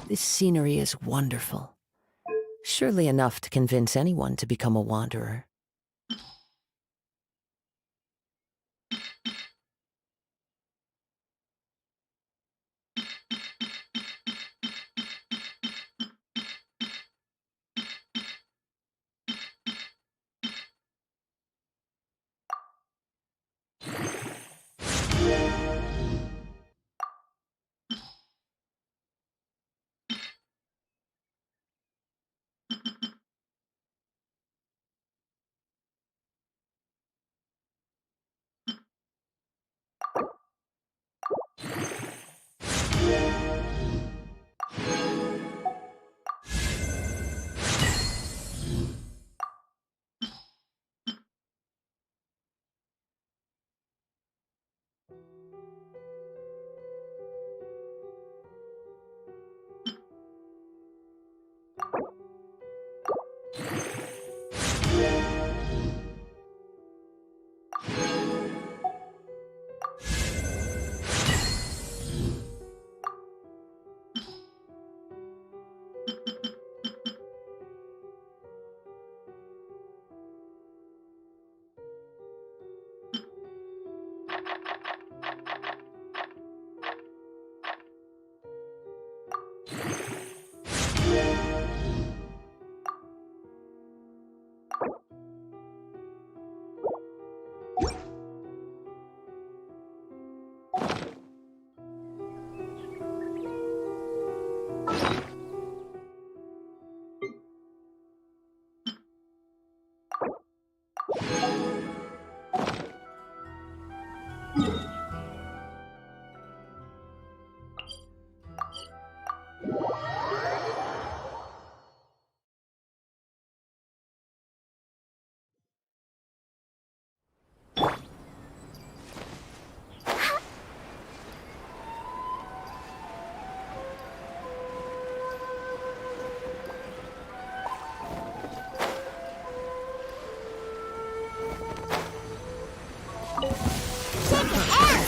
This scenery is wonderful. Surely enough to convince anyone to become a wanderer.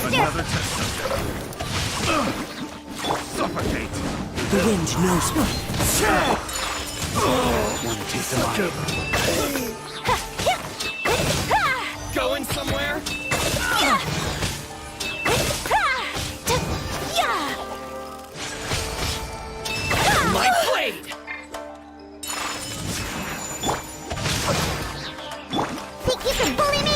Another test subject. Suffocate! The wind knows me. Want to taste of mine? Going somewhere? My blade! Think you can bully me?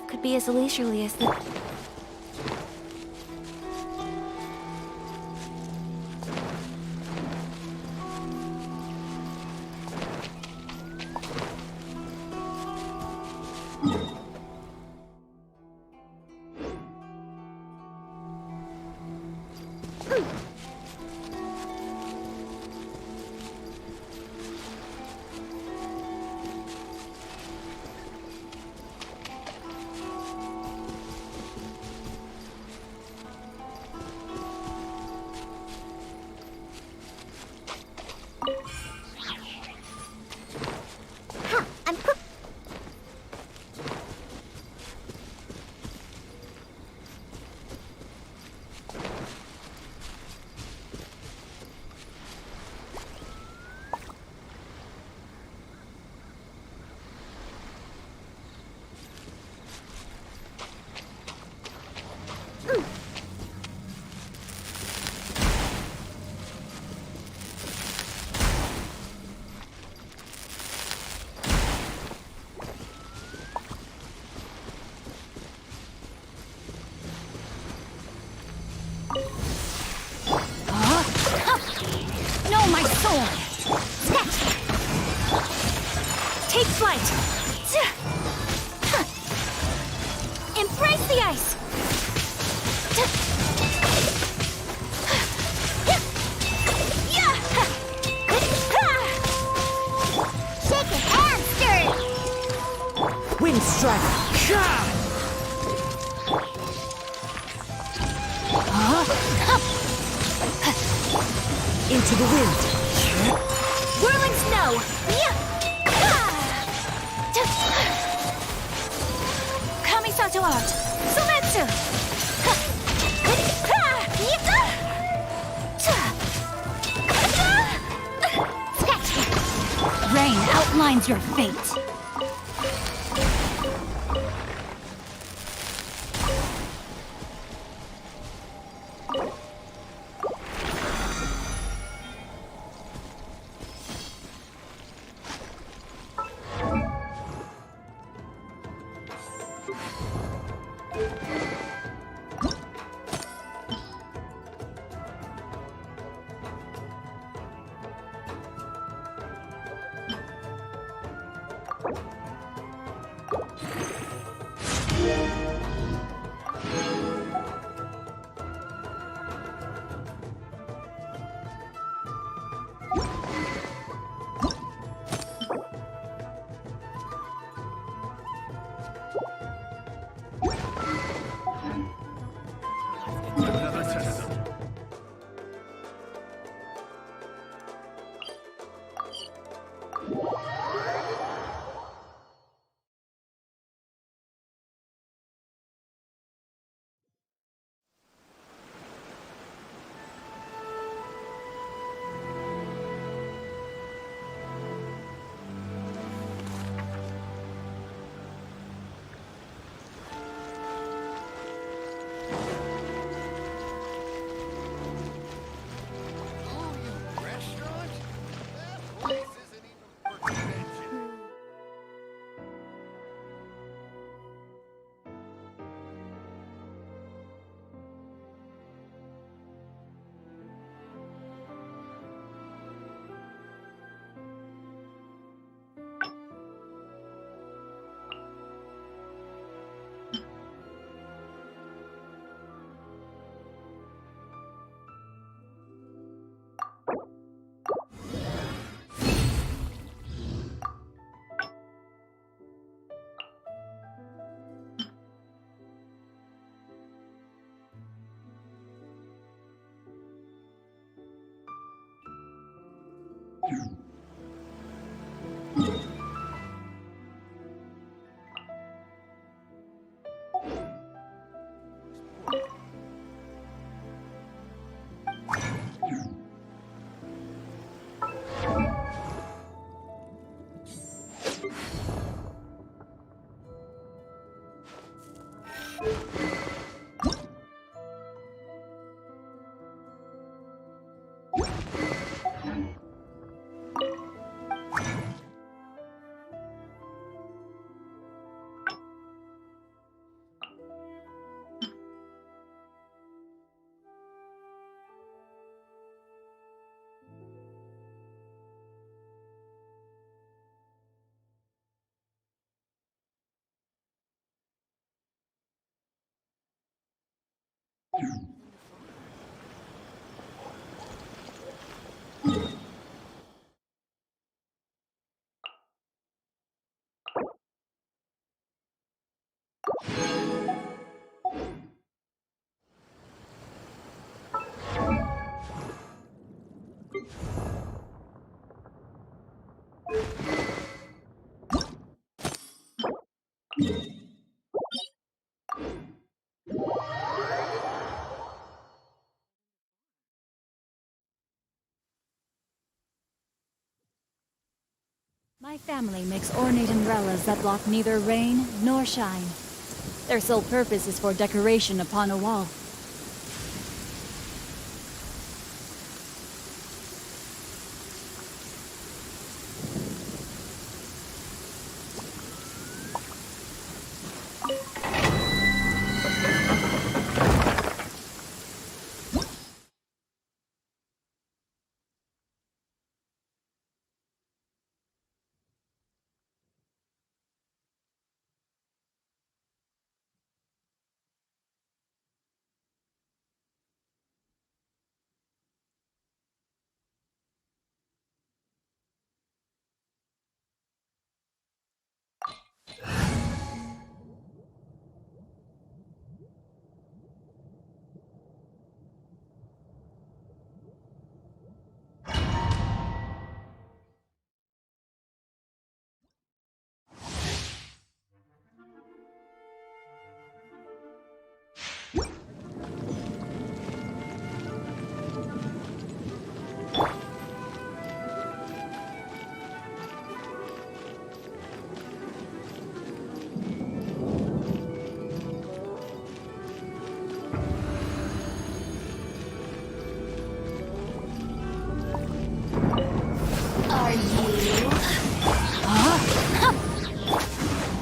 life could be as leisurely as the... No, my sword! Take flight! Embrace the ice! Shake it and stir it! Wind strike! Into the wind! Whirling snow! Kamisato art! Sumetsu! Rain outlines your fate. My family makes ornate umbrellas that block neither rain nor shine. Their sole purpose is for decoration upon a wall.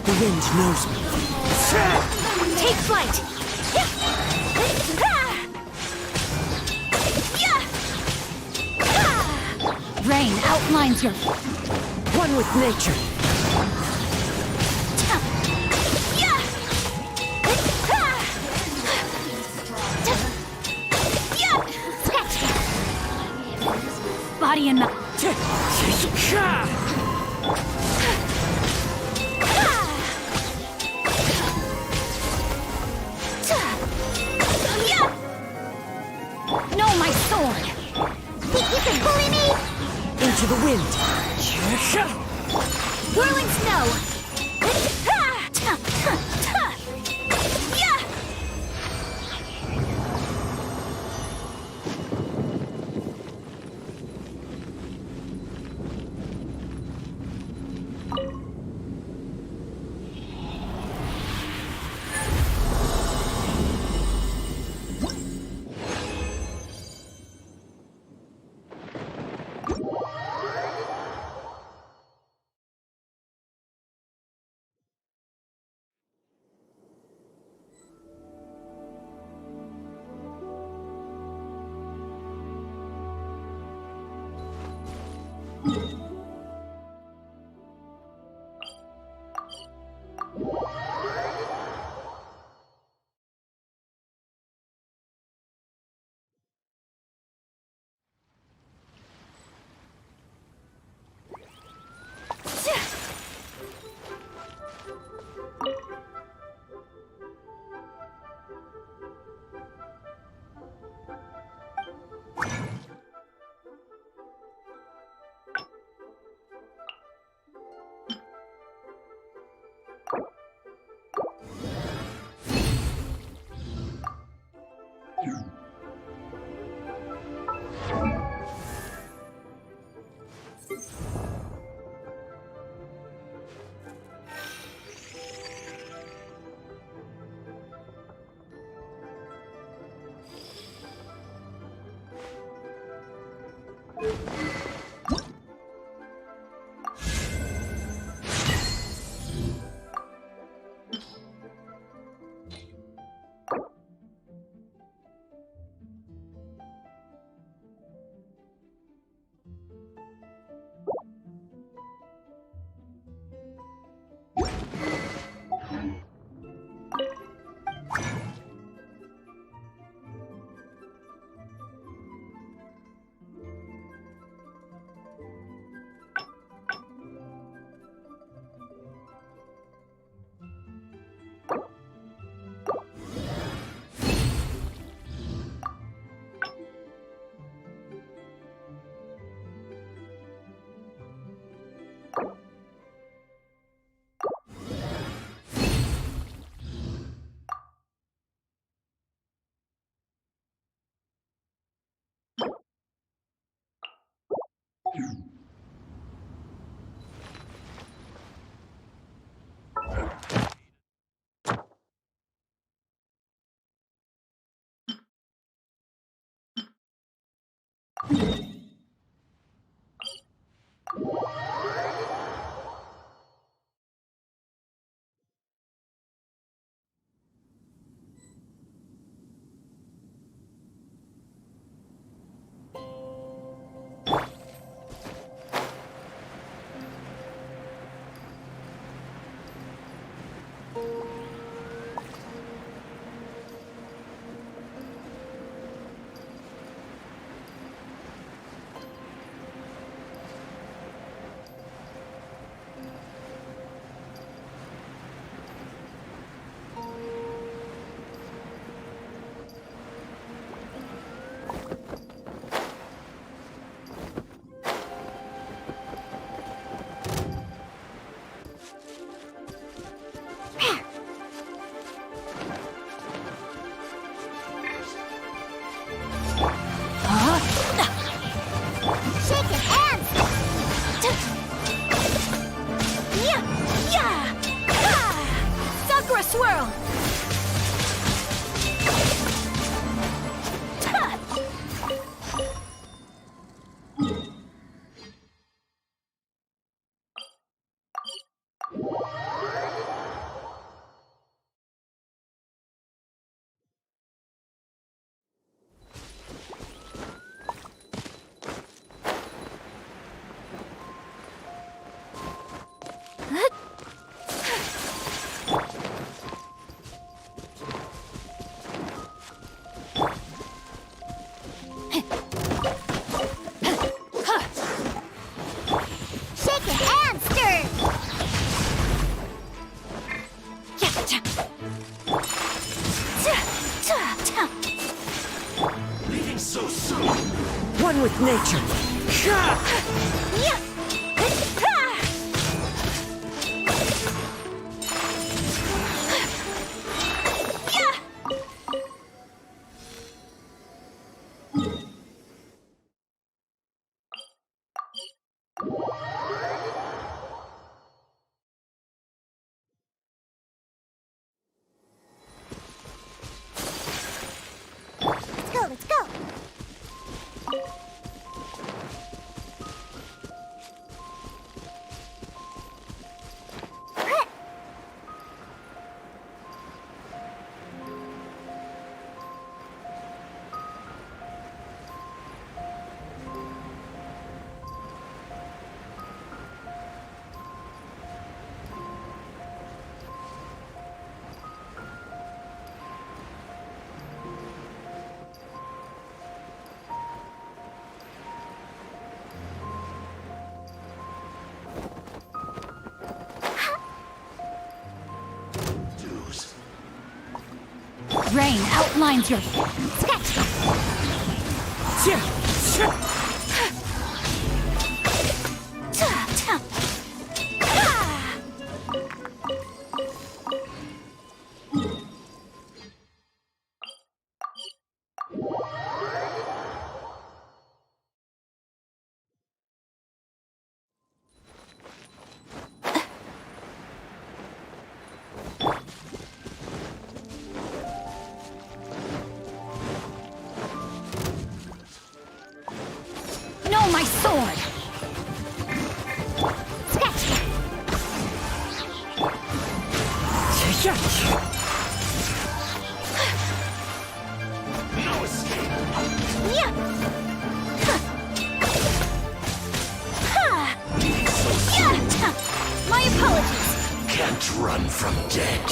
The wind knows me. Take flight! Rain outlines your... One with nature. Body and mouth. No, my sword! Think you can bully me? Into the wind. Whirling snow! Shake your hands! Yeah! Yeah! Ah! Sakura swirl! Ta! Shake your hands, stir! Yeah, cha. Ta, ta, ta. Leaving so soon. One with nature. Yeah. Ah. Yeah. Let's go, let's go. Dues. Rain outlines your Sketch. Ta, ta. Ah. No, my sword! Sketch. No escape. Yeah. Ha. Yeah. Ta. My apologies. Can't run from dead.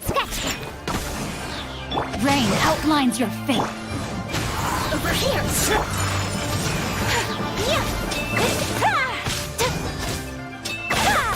Sketch. Rain outlines your fate. Over here. Yeah. Ah. Ah.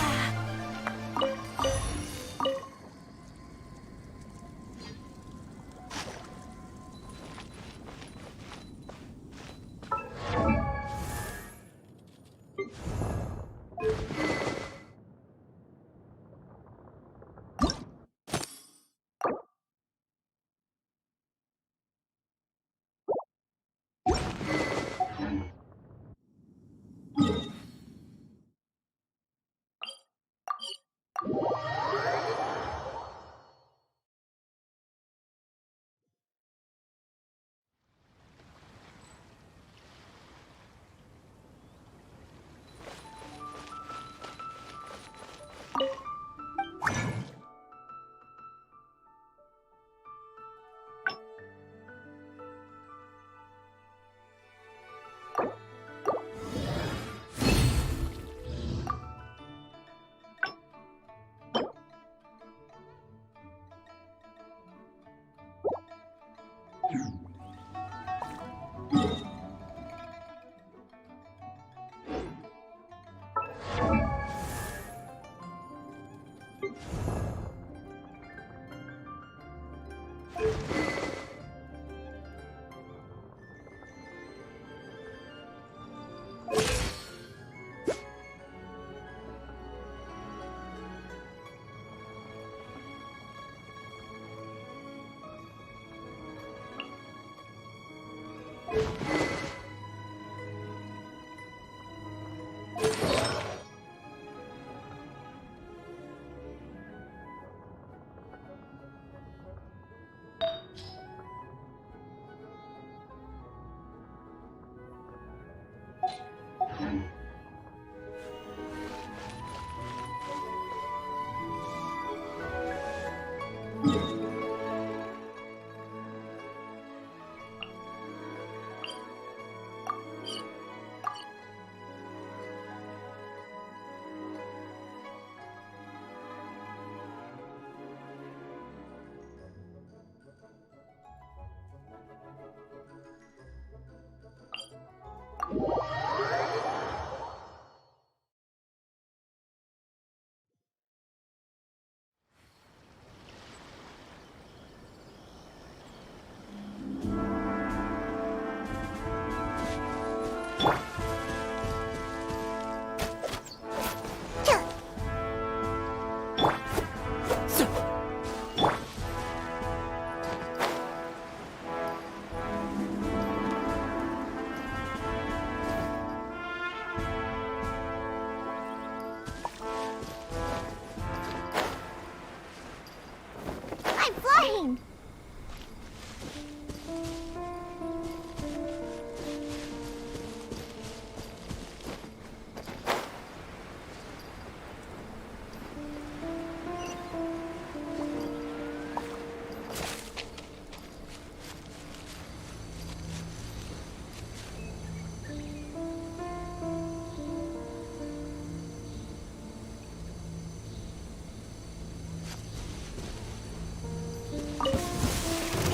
I'm flying!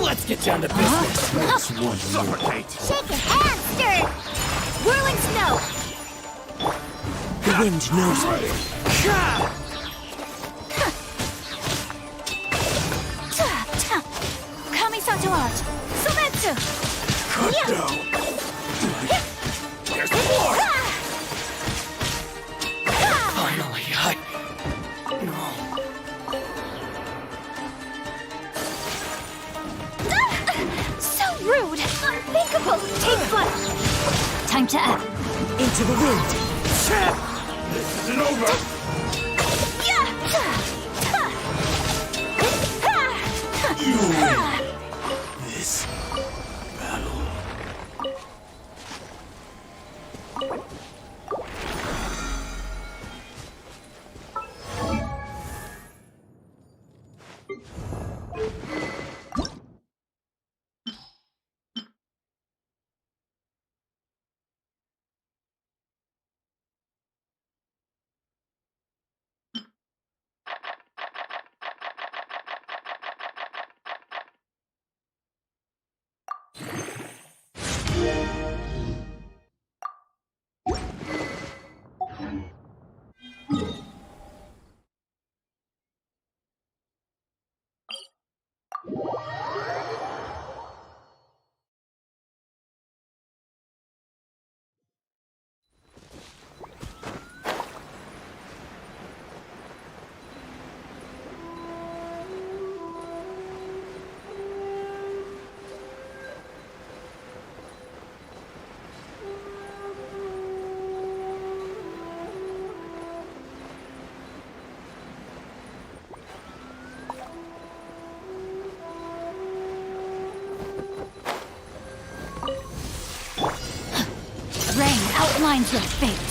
Let's get down to business. Suffocate. Shake your hand, stir! Whirling snow! The wind knows me. Kamisato art! Sumetsu! Cut down. There's more. Finally, So rude! Unthinkable! Take flight! Time to act. into the wind. This isn't over. This battle. find your fate.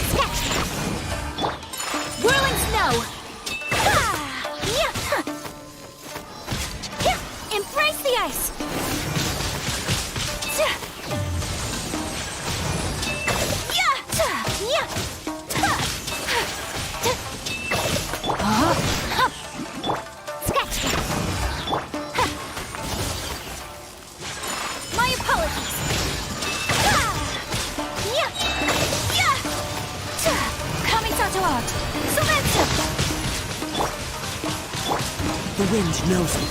Sketch! Whirling snow! Ah! Yeah! Huh. Yeah! Embrace the ice! Yeah! Yeah! Sketch! My apologies! Yeah! Kamisato out! Sumetsu! The wind knows me.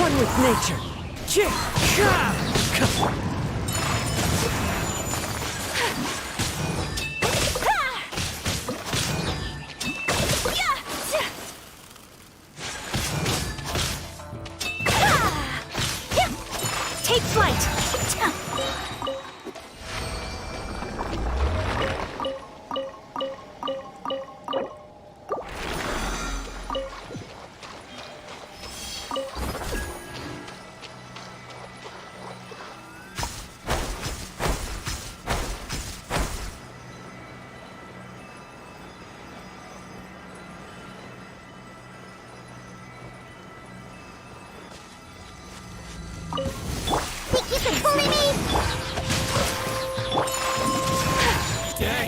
One with nature. Take flight! Think you can bully me? Stay!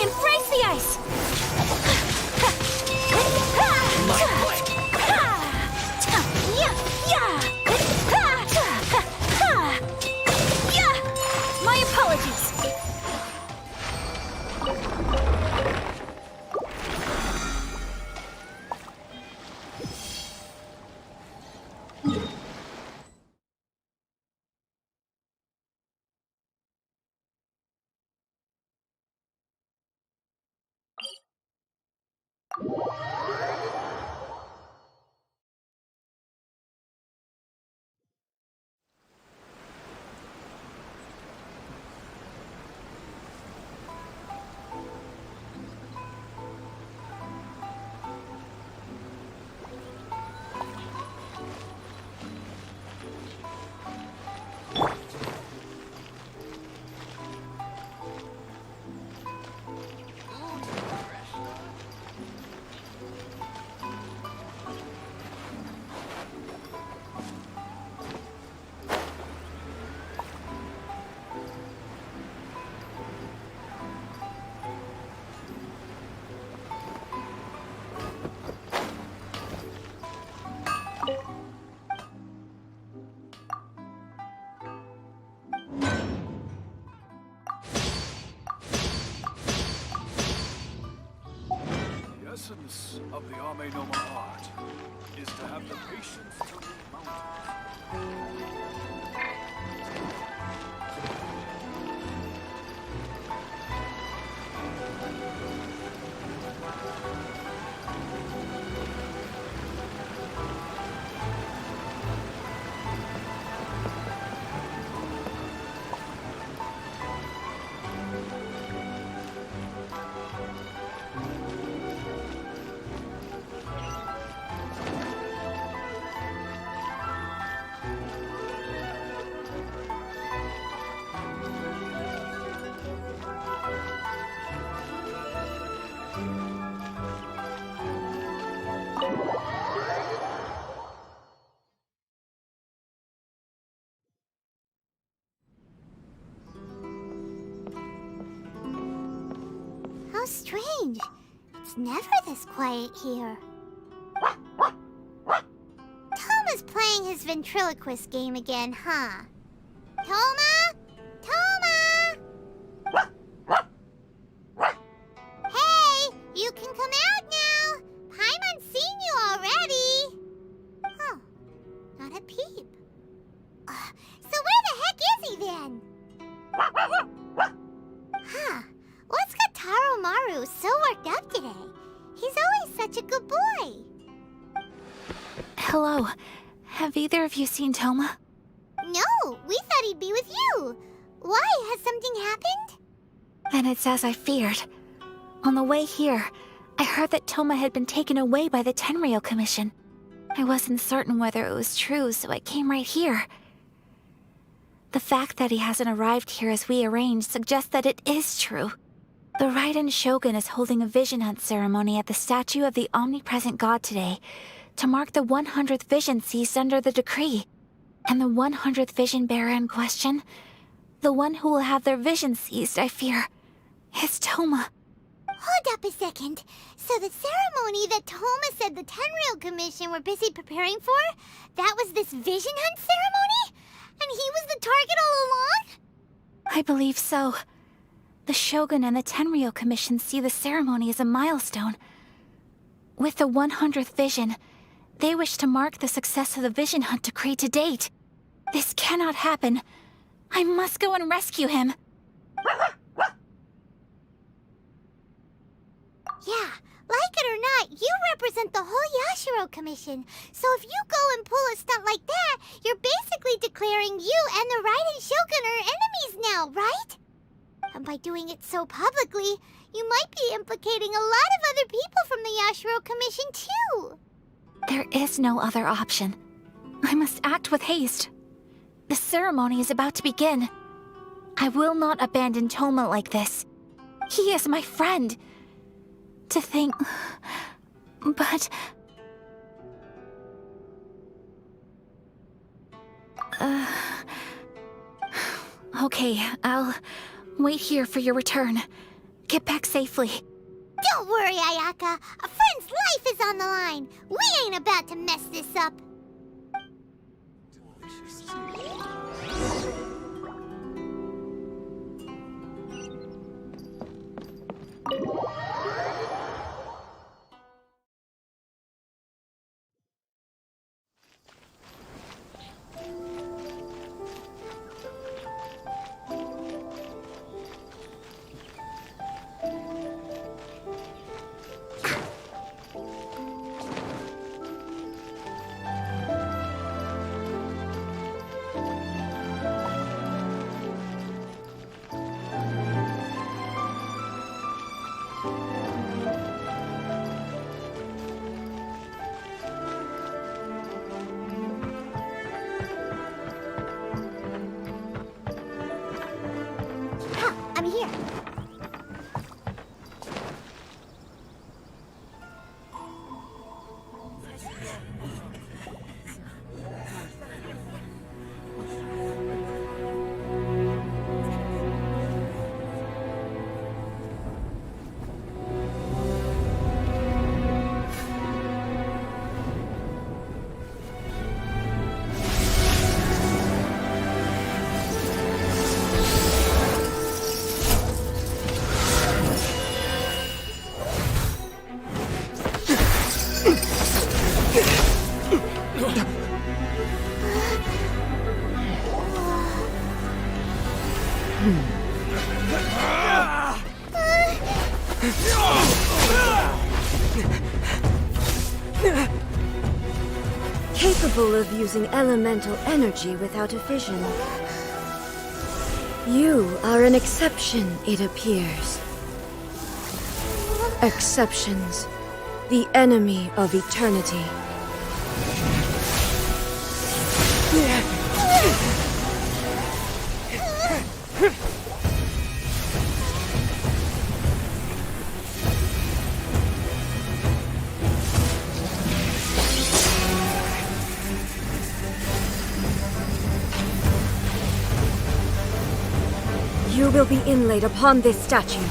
Embrace the ice! My way! My apologies! The essence of the Ame no Mo art is to have the patience to move mountains. strange. It's never this quiet here. Toma's playing his ventriloquist game again, huh? Toma? Toma! Hey, you can come out now. Paimon's seen you already. Oh, not a peep. So where the heck is he then? Huh, what's got Taro Maru so worked up today? He's always such a good boy. Hello. Have either of you seen Toma? No, we thought he'd be with you. Why? Has something happened? Then it's as I feared. On the way here, I heard that Toma had been taken away by the Tenryou Commission. I wasn't certain whether it was true, so I came right here. The fact that he hasn't arrived here as we arranged suggests that it is true. The Raiden Shogun is holding a vision hunt ceremony at the statue of the omnipresent god today to mark the 100th vision seized under the decree. And the 100th vision bearer in question, the one who will have their vision seized, I fear, is Toma. Hold up a second. So the ceremony that Toma said the Tenryou Commission were busy preparing for, that was this vision hunt ceremony? And he was the target all along? I believe so. The Shogun and the Tenryou Commission see the ceremony as a milestone. With the 100th vision, they wish to mark the success of the vision hunt decree to date. This cannot happen. I must go and rescue him. Yeah, like it or not, you represent the whole Yashiro Commission. So if you go and pull a stunt like that, you're basically declaring you and the Raiden Shogun are enemies now, right? And by doing it so publicly, you might be implicating a lot of other people from the Yashiro Commission too. There is no other option. I must act with haste. The ceremony is about to begin. I will not abandon Toma like this. He is my friend. To think... But... Okay, I'll wait here for your return. Get back safely. Don't worry, Ayaka. A friend's life is on the line. We ain't about to mess this up. I'm here. Capable of using elemental energy without a vision. You are an exception, it appears. Exceptions, the enemy of eternity. You will be inlaid upon this statue.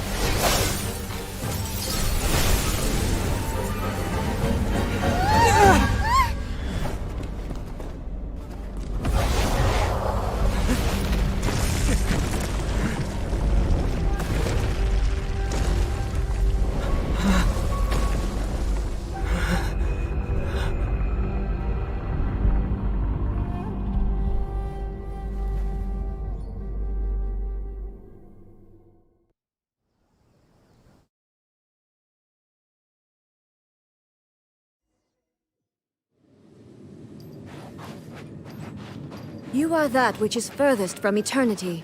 You are that which is furthest from eternity.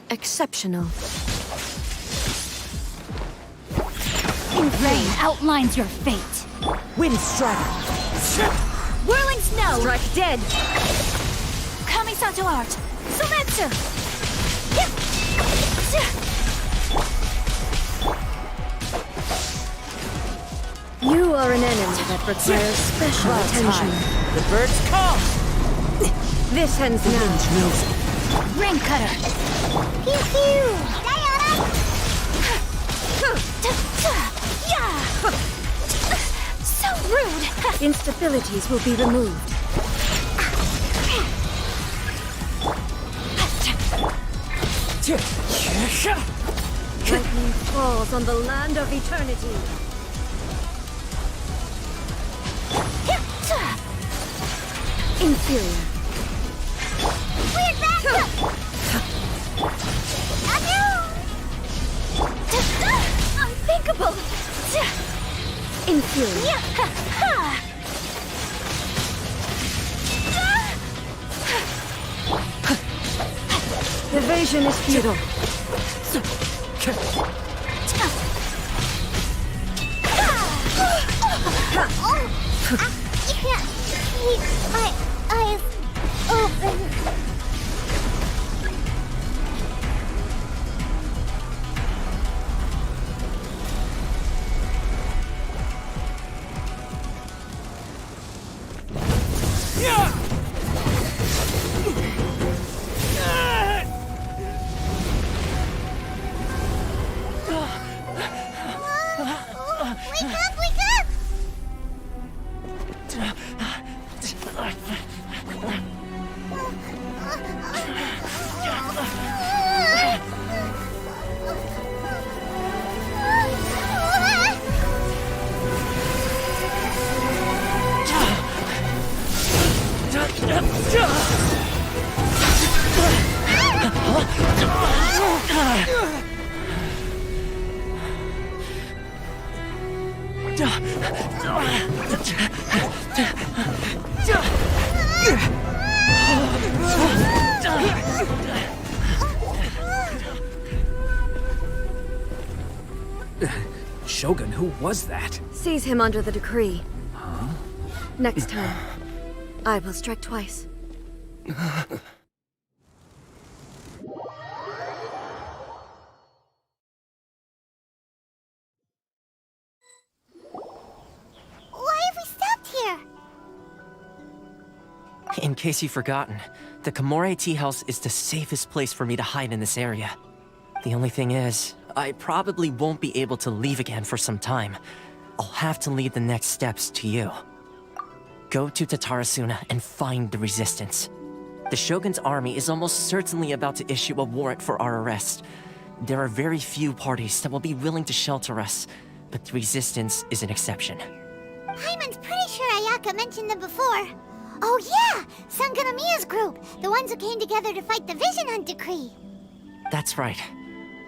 Exceptional. Rain outlines your fate. Wind strike! Whirling snow. Strike dead! Kamisato art. Sumetsu. You are an enemy that requires special attention. The birds come! This ends now. Rain cutter. Pew pew! Yeah. So rude. Instabilities will be removed. Lightning falls on the land of eternity. Inferior. Weird backup! Unthinkable. Inferior. Evasion is futile. Keep my eyes open. Wake up, wake up! Shogun, who was that? Seize him under the decree. Next time, I will strike twice. Why have we stopped here? In case you've forgotten, the Komore Tea House is the safest place for me to hide in this area. The only thing is, I probably won't be able to leave again for some time. I'll have to leave the next steps to you. Go to Tatarasuna and find the resistance. The Shogun's army is almost certainly about to issue a warrant for our arrest. There are very few parties that will be willing to shelter us, but the resistance is an exception. Paimon's pretty sure Ayaka mentioned them before. Oh yeah! Sangonomiya's group! The ones who came together to fight the Vision Hunt Decree! That's right.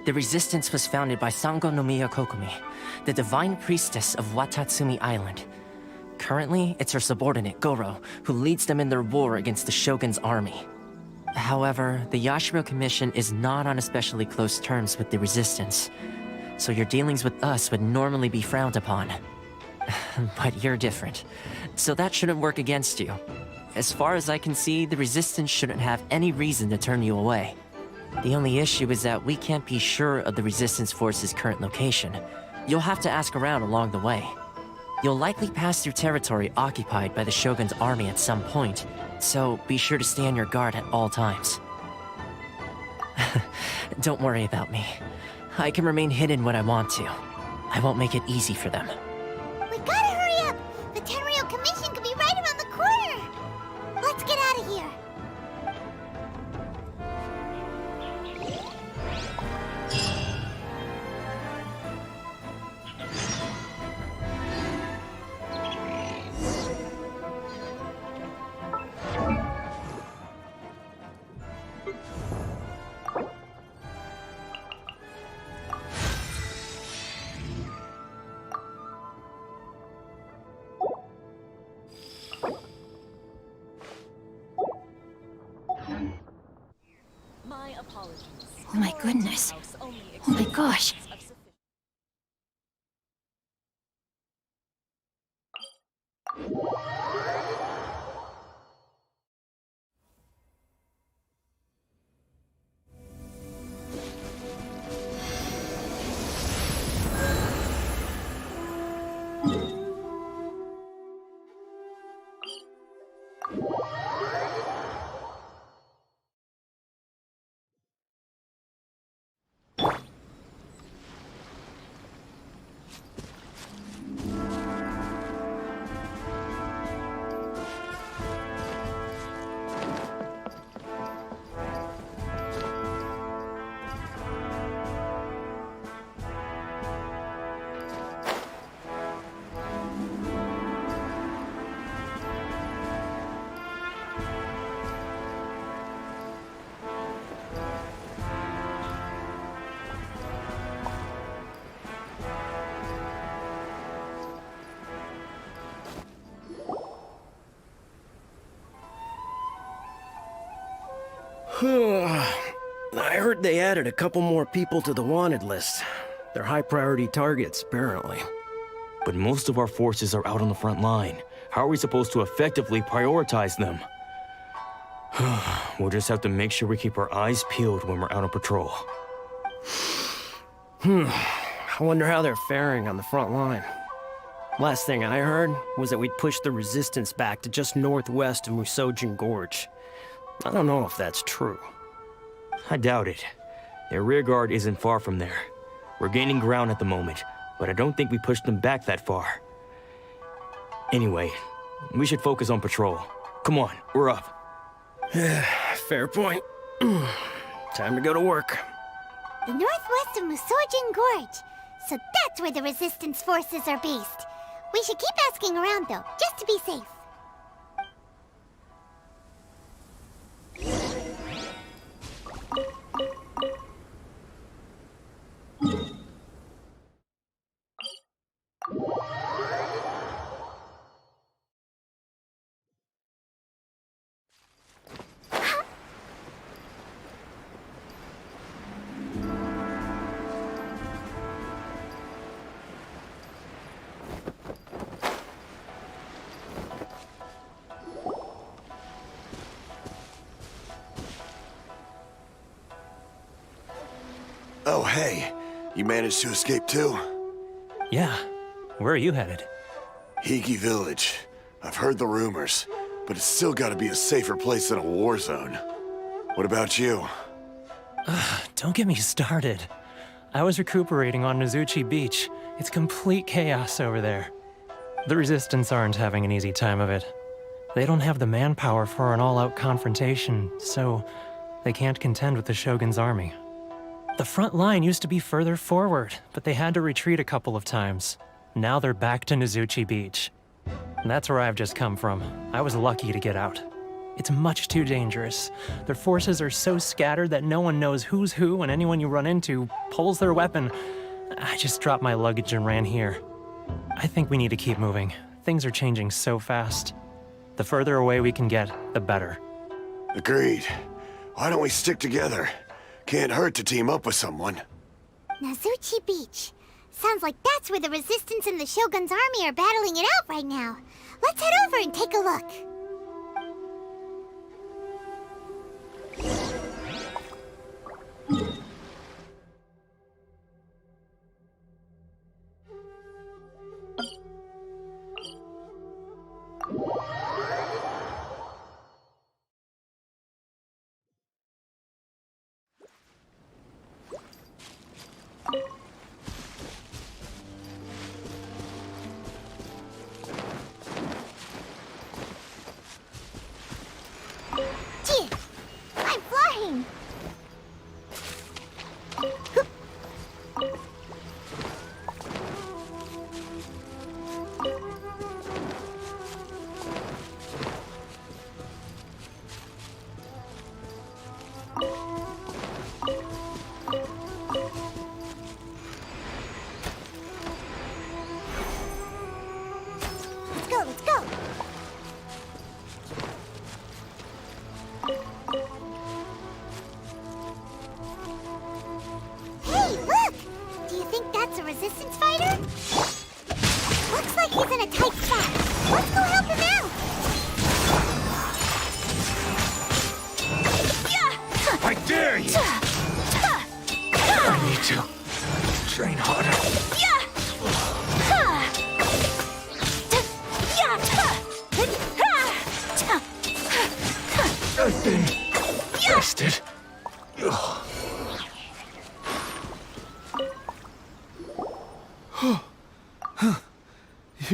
The resistance was founded by Sangonomiya Kokumi, the divine priestess of Watatsumi Island. Currently, it's her subordinate, Goro, who leads them in their war against the Shogun's army. However, the Yashiro Commission is not on especially close terms with the resistance, so your dealings with us would normally be frowned upon. But you're different, so that shouldn't work against you. As far as I can see, the resistance shouldn't have any reason to turn you away. The only issue is that we can't be sure of the resistance force's current location. You'll have to ask around along the way. You'll likely pass through territory occupied by the Shogun's army at some point, so be sure to stay on your guard at all times. Don't worry about me. I can remain hidden when I want to. I won't make it easy for them. We gotta hurry up! The Tenryou Commission could be right around the corner! Let's get out of here! Oh my goodness. Oh my gosh. I heard they added a couple more people to the wanted list. They're high priority targets, apparently. But most of our forces are out on the front line. How are we supposed to effectively prioritize them? We'll just have to make sure we keep our eyes peeled when we're out on patrol. I wonder how they're faring on the front line. Last thing I heard was that we'd pushed the resistance back to just northwest of Musojin Gorge. I don't know if that's true. I doubt it. Their rearguard isn't far from there. We're gaining ground at the moment, but I don't think we pushed them back that far. Anyway, we should focus on patrol. Come on, we're up. Fair point. Time to go to work. The northwest of Musojin Gorge. So that's where the resistance forces are based. We should keep asking around though, just to be safe. Oh, hey. You managed to escape too? Yeah. Where are you headed? Higi Village. I've heard the rumors, but it's still gotta be a safer place than a war zone. What about you? Don't get me started. I was recuperating on Nozuchi Beach. It's complete chaos over there. The Resistance aren't having an easy time of it. They don't have the manpower for an all-out confrontation, so they can't contend with the Shogun's army. The front line used to be further forward, but they had to retreat a couple of times. Now they're back to Nozuchi Beach. And that's where I've just come from. I was lucky to get out. It's much too dangerous. Their forces are so scattered that no one knows who's who, and anyone you run into pulls their weapon. I just dropped my luggage and ran here. I think we need to keep moving. Things are changing so fast. The further away we can get, the better. Agreed. Why don't we stick together? Can't hurt to team up with someone. Nozuchi Beach. Sounds like that's where the Resistance and the Shogun's army are battling it out right now. Let's head over and take a look. Gee, I'm flying! Let's go, let's go!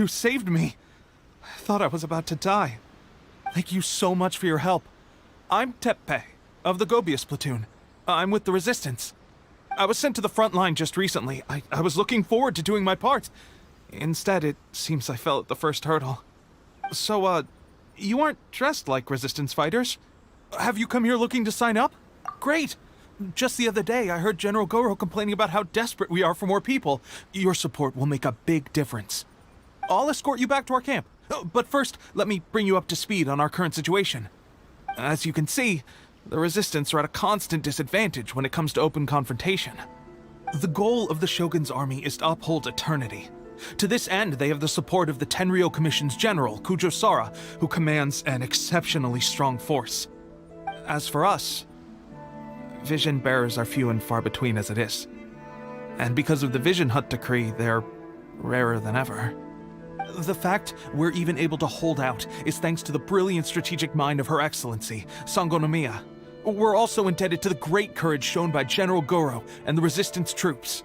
You saved me. I thought I was about to die. Thank you so much for your help. I'm Teppe, of the Gobius platoon. I'm with the Resistance. I was sent to the front line just recently. I was looking forward to doing my part. Instead, it seems I fell at the first hurdle. So, you aren't dressed like Resistance fighters? Have you come here looking to sign up? Great! Just the other day, I heard General Goro complaining about how desperate we are for more people. Your support will make a big difference. I'll escort you back to our camp. But first, let me bring you up to speed on our current situation. As you can see, the Resistance are at a constant disadvantage when it comes to open confrontation. The goal of the Shogun's army is to uphold eternity. To this end, they have the support of the Tenryou Commission's general, Kujo Sara, who commands an exceptionally strong force. As for us, vision bearers are few and far between as it is. And because of the Vision Hut decree, they're rarer than ever. The fact we're even able to hold out is thanks to the brilliant strategic mind of Her Excellency, Sango no Miya. We're also indebted to the great courage shown by General Goro and the Resistance troops.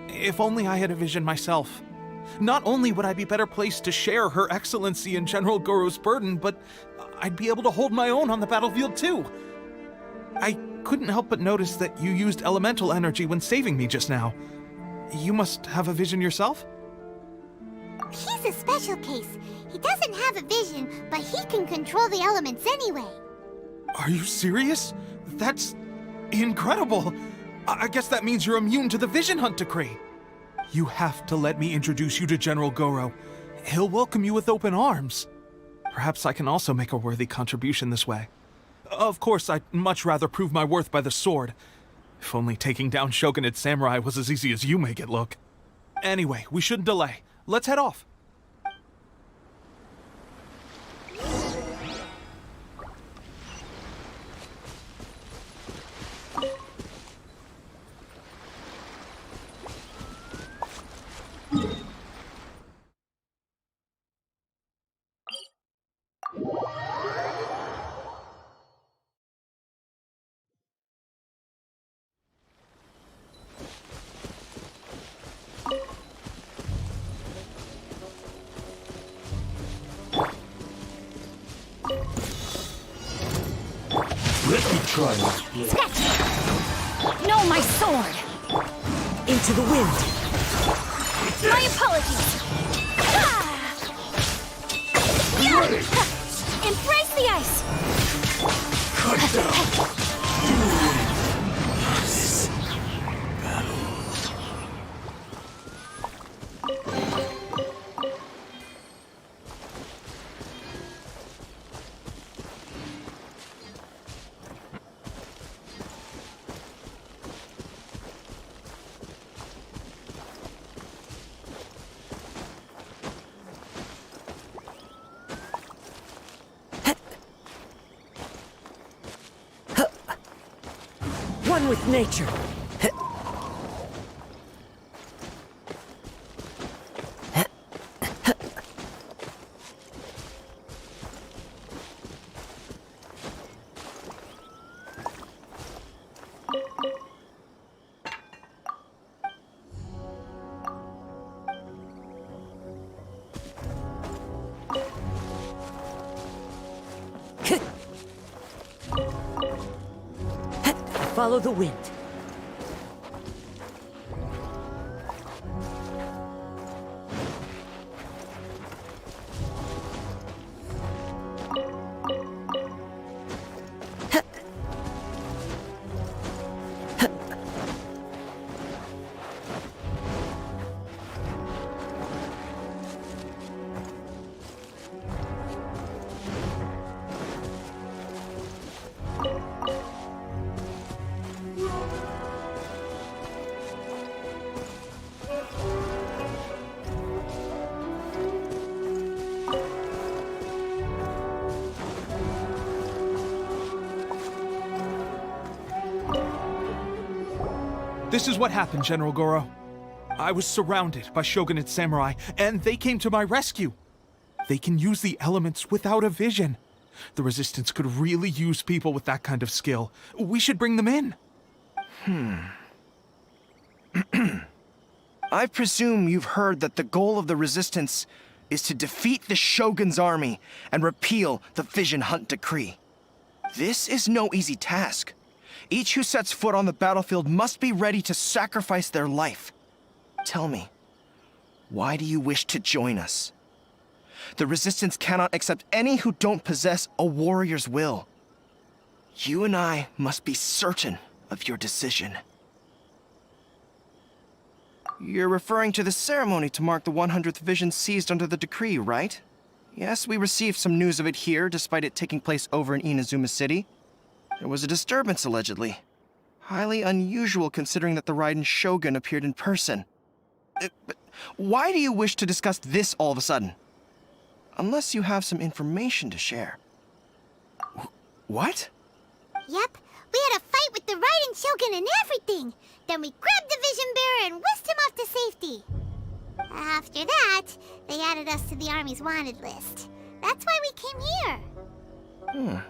If only I had a vision myself. Not only would I be better placed to share Her Excellency and General Goro's burden, but I'd be able to hold my own on the battlefield too. I couldn't help but notice that you used elemental energy when saving me just now. You must have a vision yourself? He's a special case. He doesn't have a vision, but he can control the elements anyway. Are you serious? That's incredible. I guess that means you're immune to the Vision Hunt decree. You have to let me introduce you to General Goro. He'll welcome you with open arms. Perhaps I can also make a worthy contribution this way. Of course, I'd much rather prove my worth by the sword. If only taking down Shogunate samurai was as easy as you make it look. Anyway, we shouldn't delay. Let's head off. Let me try this blade. Sketch! No, my sword! Into the wind. My apologies! Ah! Ready! Embrace the ice! Cut down! One with nature. Follow the wind. This is what happened, General Goro. I was surrounded by Shogunate samurai, and they came to my rescue. They can use the elements without a vision. The Resistance could really use people with that kind of skill. We should bring them in. I presume you've heard that the goal of the Resistance is to defeat the Shogun's army and repeal the Vision Hunt Decree. This is no easy task. Each who sets foot on the battlefield must be ready to sacrifice their life. Tell me, why do you wish to join us? The Resistance cannot accept any who don't possess a warrior's will. You and I must be certain of your decision. You're referring to the ceremony to mark the 100th Vision seized under the decree, right? Yes, we received some news of it here, despite it taking place over in Inazuma City. There was a disturbance, allegedly. Highly unusual considering that the Raiden Shogun appeared in person. But why do you wish to discuss this all of a sudden? Unless you have some information to share. What? Yep, we had a fight with the Raiden Shogun and everything. Then we grabbed the Vision Bearer and whisked him off to safety. After that, they added us to the Army's wanted list. That's why we came here.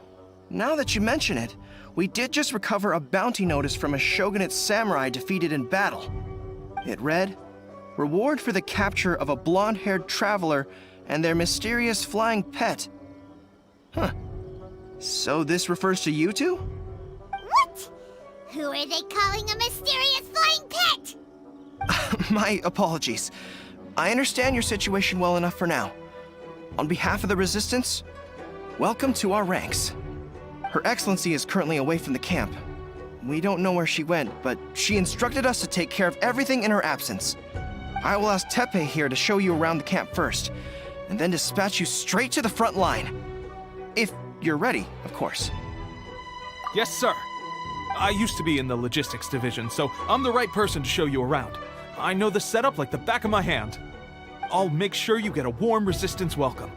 Now that you mention it, we did just recover a bounty notice from a Shogunate samurai defeated in battle. It read, "Reward for the capture of a blonde-haired traveler and their mysterious flying pet." Huh. So this refers to you two? What? Who are they calling a mysterious flying pet? My apologies. I understand your situation well enough for now. On behalf of the Resistance, welcome to our ranks. Her Excellency is currently away from the camp. We don't know where she went, but she instructed us to take care of everything in her absence. I will ask Teppei here to show you around the camp first, and then dispatch you straight to the front line. If you're ready, of course. Yes, sir. I used to be in the logistics division, so I'm the right person to show you around. I know the setup like the back of my hand. I'll make sure you get a warm Resistance welcome.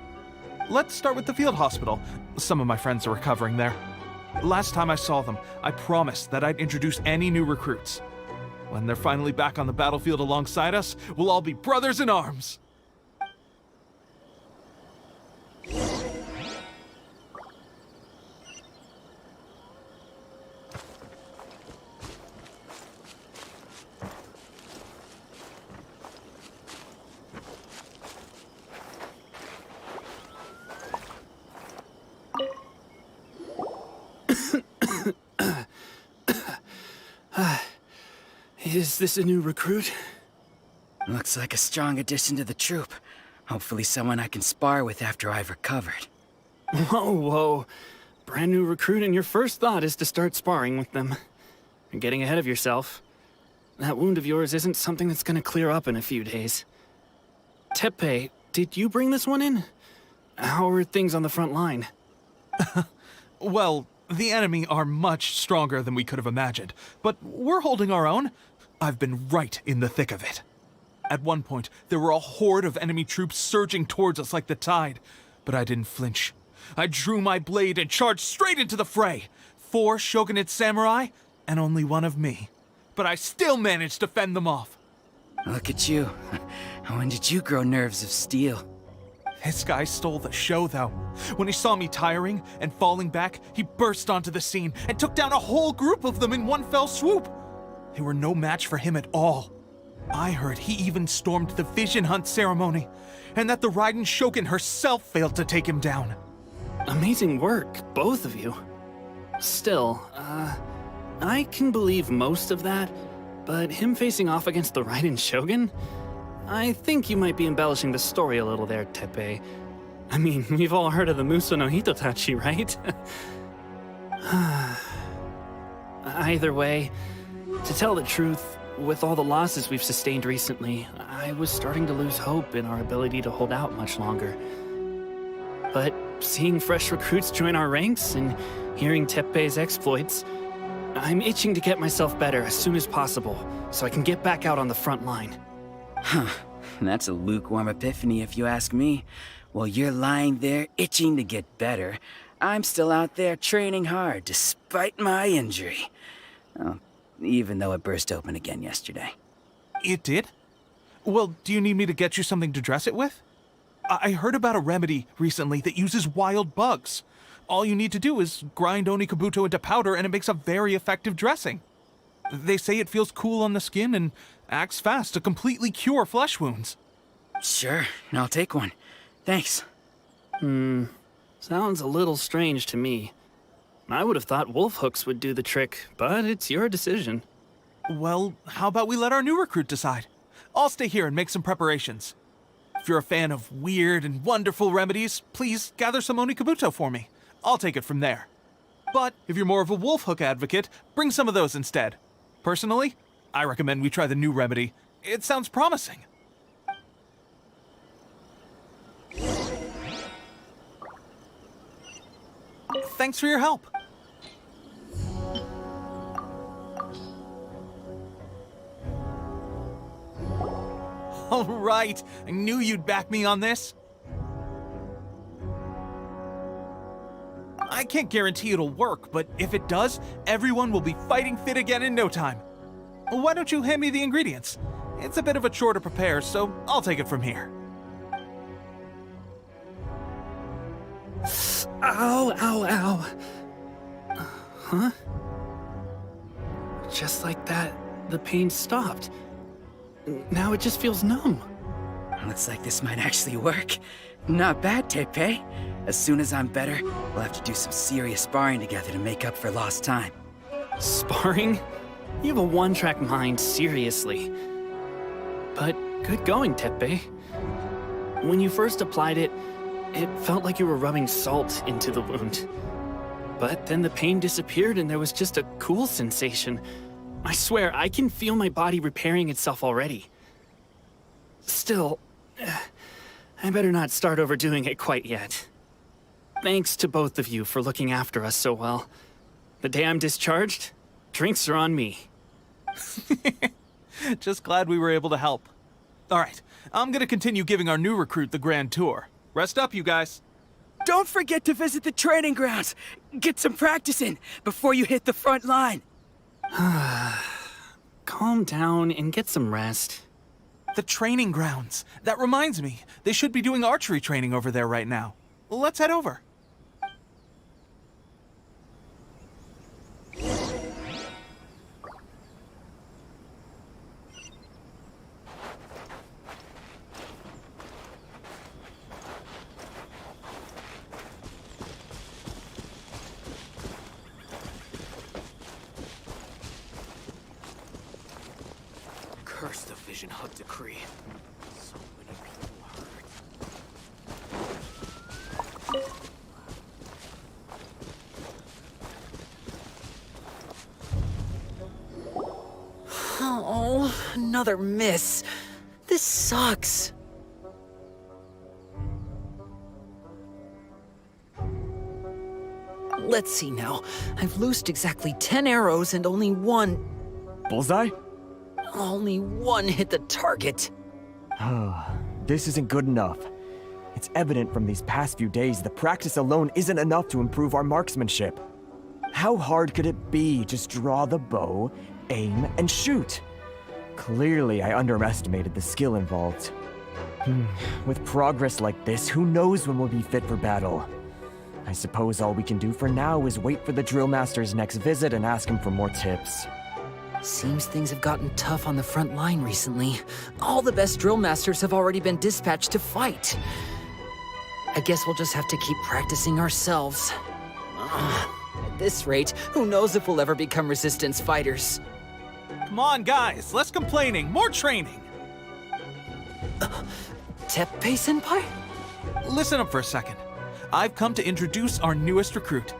Let's start with the field hospital. Some of my friends are recovering there. Last time I saw them, I promised that I'd introduce any new recruits. When they're finally back on the battlefield alongside us, we'll all be brothers in arms. Is this a new recruit? Looks like a strong addition to the troop. Hopefully someone I can spar with after I've recovered. Whoa. Brand new recruit and your first thought is to start sparring with them. You're getting ahead of yourself. That wound of yours isn't something that's gonna clear up in a few days. Teppei, did you bring this one in? How are things on the front line? Well, the enemy are much stronger than we could have imagined, but we're holding our own. I've been right in the thick of it. At one point, there were a horde of enemy troops surging towards us like the tide, but I didn't flinch. I drew my blade and charged straight into the fray. 4 Shogunate samurai, and only one of me. But I still managed to fend them off. Look at you. When did you grow nerves of steel? This guy stole the show, though. When he saw me tiring and falling back, he burst onto the scene and took down a whole group of them in one fell swoop. They were no match for him at all. I heard he even stormed the Vision Hunt ceremony, and that the Raiden Shogun herself failed to take him down. Amazing work, both of you. Still, I can believe most of that, but him facing off against the Raiden Shogun? I think you might be embellishing the story a little there, Teppei. I mean, we've all heard of the Muso no Hitotachi, right? Either way, to tell the truth, with all the losses we've sustained recently, I was starting to lose hope in our ability to hold out much longer. But seeing fresh recruits join our ranks and hearing Teppei's exploits, I'm itching to get myself better as soon as possible so I can get back out on the front line. Huh. That's a lukewarm epiphany if you ask me. While you're lying there itching to get better, I'm still out there training hard despite my injury. Oh, even though it burst open again yesterday. It did? Well, do you need me to get you something to dress it with? I heard about a remedy recently that uses wild bugs. All you need to do is grind Onikabuto into powder and it makes a very effective dressing. They say it feels cool on the skin and Acts fast to completely cure flesh wounds. Sure, I'll take one. Thanks. Sounds a little strange to me. I would have thought wolf hooks would do the trick, but it's your decision. Well, how about we let our new recruit decide? I'll stay here and make some preparations. If you're a fan of weird and wonderful remedies, please gather some onikabuto for me. I'll take it from there. But if you're more of a wolf hook advocate, bring some of those instead. Personally, I recommend we try the new remedy. It sounds promising. Thanks for your help. All right, I knew you'd back me on this. I can't guarantee it'll work, but if it does, everyone will be fighting fit again in no time. Why don't you hand me the ingredients? It's a bit of a chore to prepare, so I'll take it from here. Ow, ow, ow. Huh? Just like that, the pain stopped. Now it just feels numb. Looks like this might actually work. Not bad, Tepe. As soon as I'm better, we'll have to do some serious sparring together to make up for lost time. Sparring? You have a one-track mind, seriously. But good going, Tepe. When you first applied it, it felt like you were rubbing salt into the wound. But then the pain disappeared and there was just a cool sensation. I swear, I can feel my body repairing itself already. Still, I better not start overdoing it quite yet. Thanks to both of you for looking after us so well. The day I'm discharged, drinks are on me. Just glad we were able to help. All right, I'm gonna continue giving our new recruit the grand tour. Rest up, you guys. Don't forget to visit the training grounds. Get some practice in before you hit the front line. Calm down and get some rest. The training grounds. That reminds me, they should be doing archery training over there right now. Let's head over. Curse the Vision Hut decree. So many people hurt. Oh, another miss. This sucks. Let's see now. I've loosed exactly 10 arrows and only one... Bullseye? Only one hit the target. This isn't good enough. It's evident from these past few days the practice alone isn't enough to improve our marksmanship. How hard could it be? Just draw the bow, aim, and shoot. Clearly, I underestimated the skill involved. With progress like this, who knows when we'll be fit for battle? I suppose all we can do for now is wait for the drill master's next visit and ask him for more tips. Seems things have gotten tough on the front line recently. All the best drill masters have already been dispatched to fight. I guess we'll just have to keep practicing ourselves. At this rate, who knows if we'll ever become resistance fighters. Come on, guys, less complaining, more training. Teppei-senpai? Listen up for a second. I've come to introduce our newest recruit.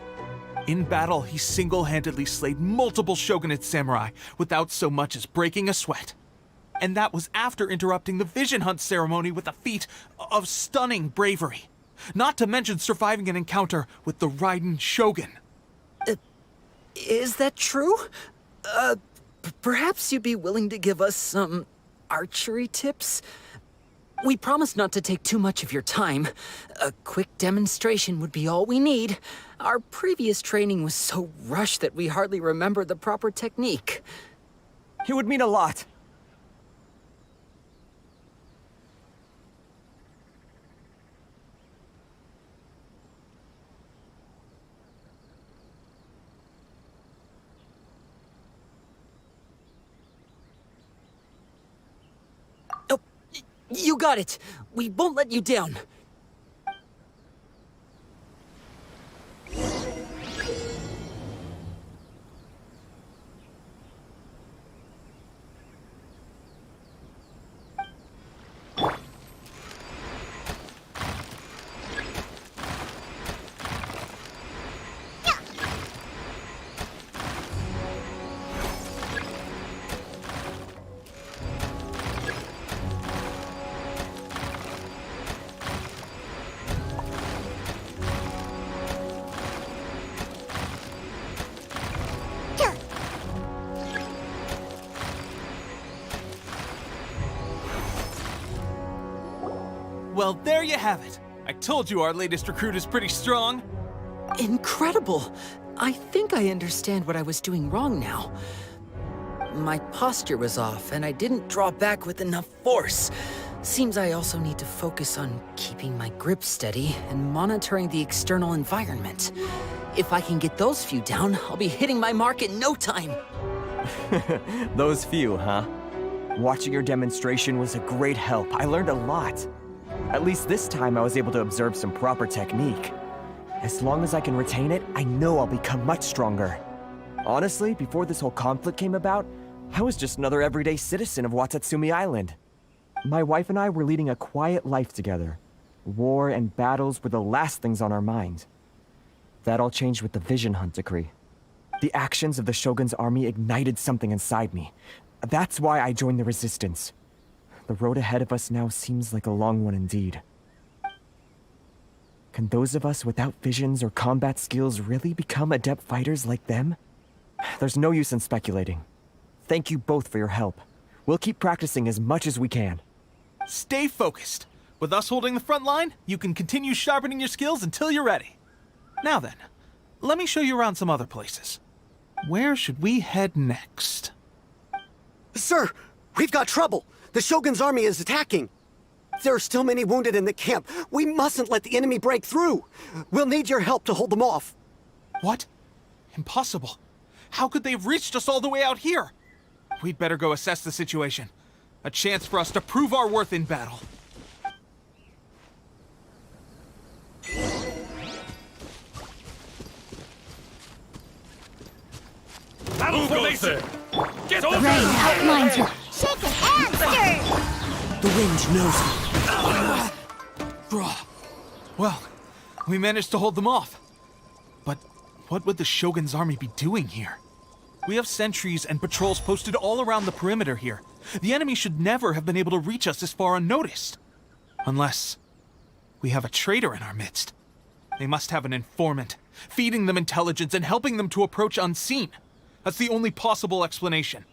In battle, he single-handedly slayed multiple shogunate samurai without so much as breaking a sweat. And that was after interrupting the Vision Hunt ceremony with a feat of stunning bravery. Not to mention surviving an encounter with the Raiden Shogun. Is that true? Perhaps you'd be willing to give us some archery tips? We promise not to take too much of your time. A quick demonstration would be all we need. Our previous training was so rushed that we hardly remember the proper technique. It would mean a lot. You got it! We won't let you down! Well, there you have it. I told you our latest recruit is pretty strong. Incredible! I think I understand what I was doing wrong now. My posture was off, and I didn't draw back with enough force. Seems I also need to focus on keeping my grip steady and monitoring the external environment. If I can get those few down, I'll be hitting my mark in no time. Those few, huh? Watching your demonstration was a great help. I learned a lot. At least this time I was able to observe some proper technique. As long as I can retain it, I know I'll become much stronger. Honestly, before this whole conflict came about, I was just another everyday citizen of Watatsumi Island. My wife and I were leading a quiet life together. War and battles were the last things on our mind. That all changed with the Vision Hunt decree. The actions of the Shogun's army ignited something inside me. That's why I joined the Resistance. The road ahead of us now seems like a long one indeed. Can those of us without visions or combat skills really become adept fighters like them? There's no use in speculating. Thank you both for your help. We'll keep practicing as much as we can. Stay focused. With us holding the front line, you can continue sharpening your skills until you're ready. Now then, let me show you around some other places. Where should we head next? Sir, we've got trouble. The Shogun's army is attacking. There are still many wounded in the camp. We mustn't let the enemy break through. We'll need your help to hold them off. What? Impossible. How could they have reached us all the way out here? We'd better go assess the situation. A chance for us to prove our worth in battle. Battle formation! Get over Rain outlines your... Shake a hand, sir! The wind knows me. Well, we managed to hold them off. But what would the Shogun's army be doing here? We have sentries and patrols posted all around the perimeter here. The enemy should never have been able to reach us this far unnoticed. Unless we have a traitor in our midst. They must have an informant, feeding them intelligence and helping them to approach unseen. That's the only possible explanation.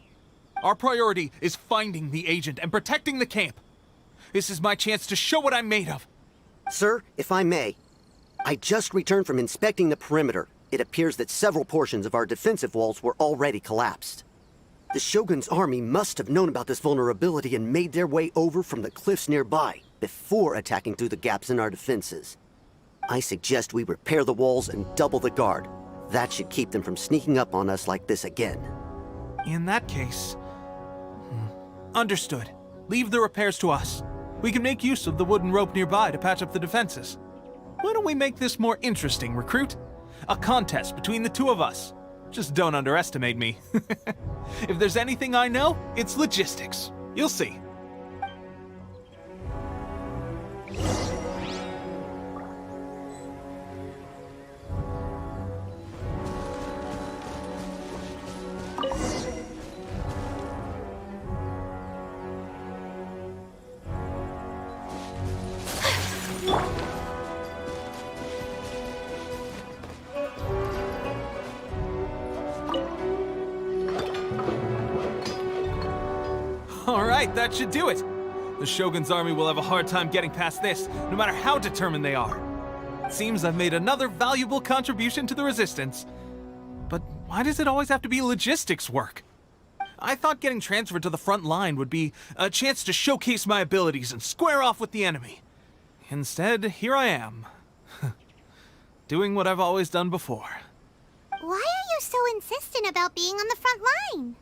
Our priority is finding the agent and protecting the camp. This is my chance to show what I'm made of. Sir, if I may, I just returned from inspecting the perimeter. It appears that several portions of our defensive walls were already collapsed. The Shogun's army must have known about this vulnerability and made their way over from the cliffs nearby before attacking through the gaps in our defenses. I suggest we repair the walls and double the guard. That should keep them from sneaking up on us like this again. In that case... Understood. Leave the repairs to us. We can make use of the wooden rope nearby to patch up the defenses. Why don't we make this more interesting, recruit? A contest between the two of us. Just don't underestimate me. If there's anything I know, it's logistics. You'll see. All right, that should do it. The Shogun's army will have a hard time getting past this, no matter how determined they are. It seems I've made another valuable contribution to the Resistance. But why does it always have to be logistics work? I thought getting transferred to the front line would be a chance to showcase my abilities and square off with the enemy. Instead, here I am. Doing what I've always done before. Why are you so insistent about being on the front line?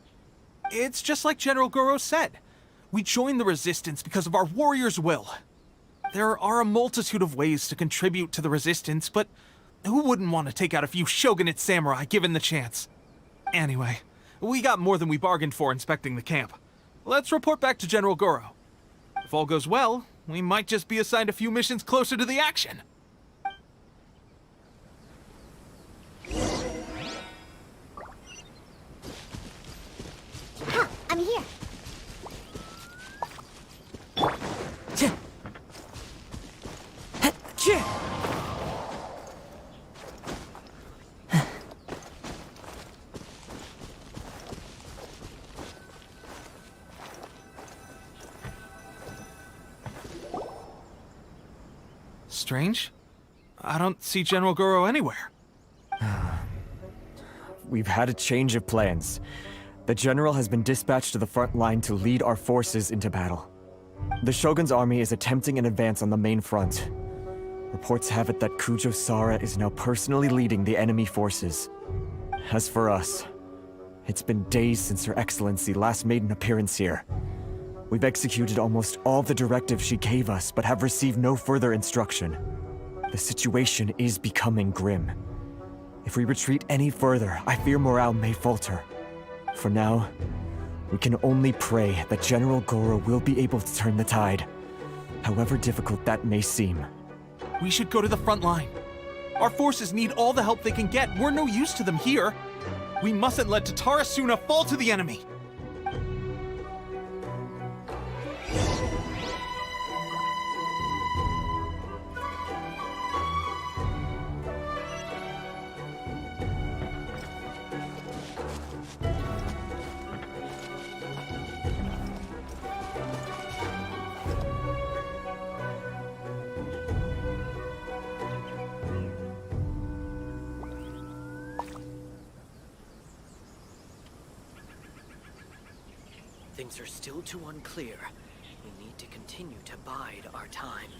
It's just like General Goro said. We joined the Resistance because of our warrior's will. There are a multitude of ways to contribute to the Resistance, but who wouldn't want to take out a few shogunate samurai given the chance? Anyway, we got more than we bargained for inspecting the camp. Let's report back to General Goro. If all goes well, we might just be assigned a few missions closer to the action. Huh, I'm here. Strange. I don't see General Goro anywhere. We've had a change of plans. The general has been dispatched to the front line to lead our forces into battle. The Shogun's army is attempting an advance on the main front. Reports have it that Kujo Sara is now personally leading the enemy forces. As for us, it's been days since Her Excellency last made an appearance here. We've executed almost all the directives she gave us, but have received no further instruction. The situation is becoming grim. If we retreat any further, I fear morale may falter. For now, we can only pray that General Goro will be able to turn the tide, however difficult that may seem. We should go to the front line. Our forces need all the help they can get. We're no use to them here. We mustn't let Tatarasuna fall to the enemy. Things are still too unclear. We need to continue to bide our time.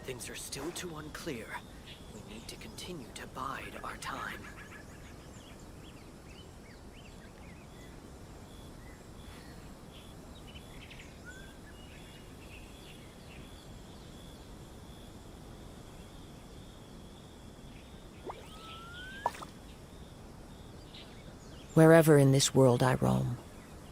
Things are still too unclear. We need to continue to bide our time. Wherever in this world I roam,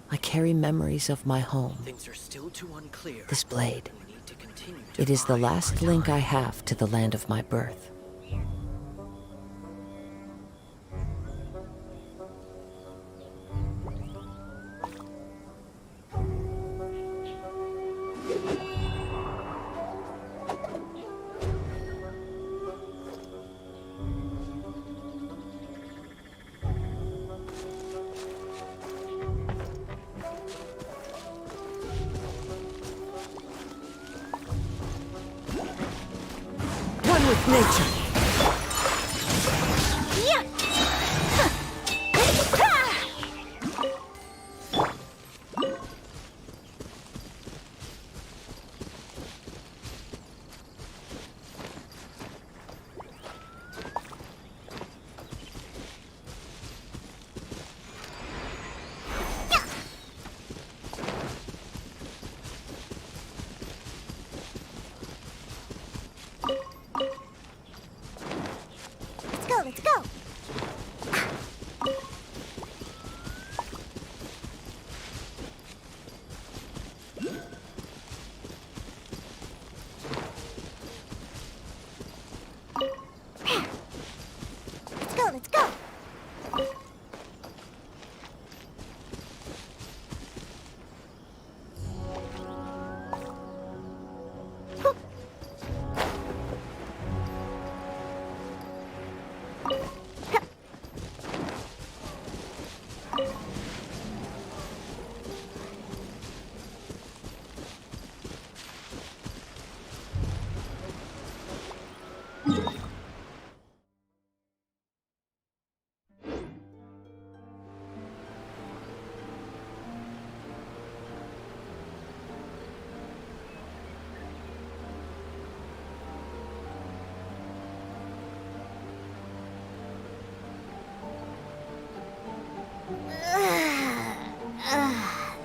I carry memories of my home. Things are still too unclear. This blade. We need to continue to It is the bide last our link time. I have to the land of my birth. One with nature.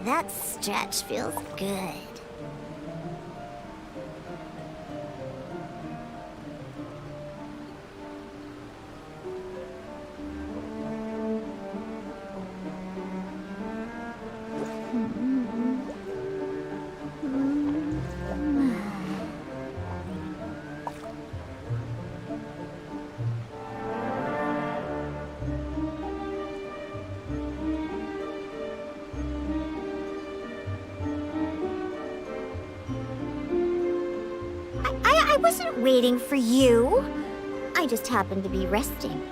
That stretch feels good. I wasn't waiting for you. I just happened to be resting.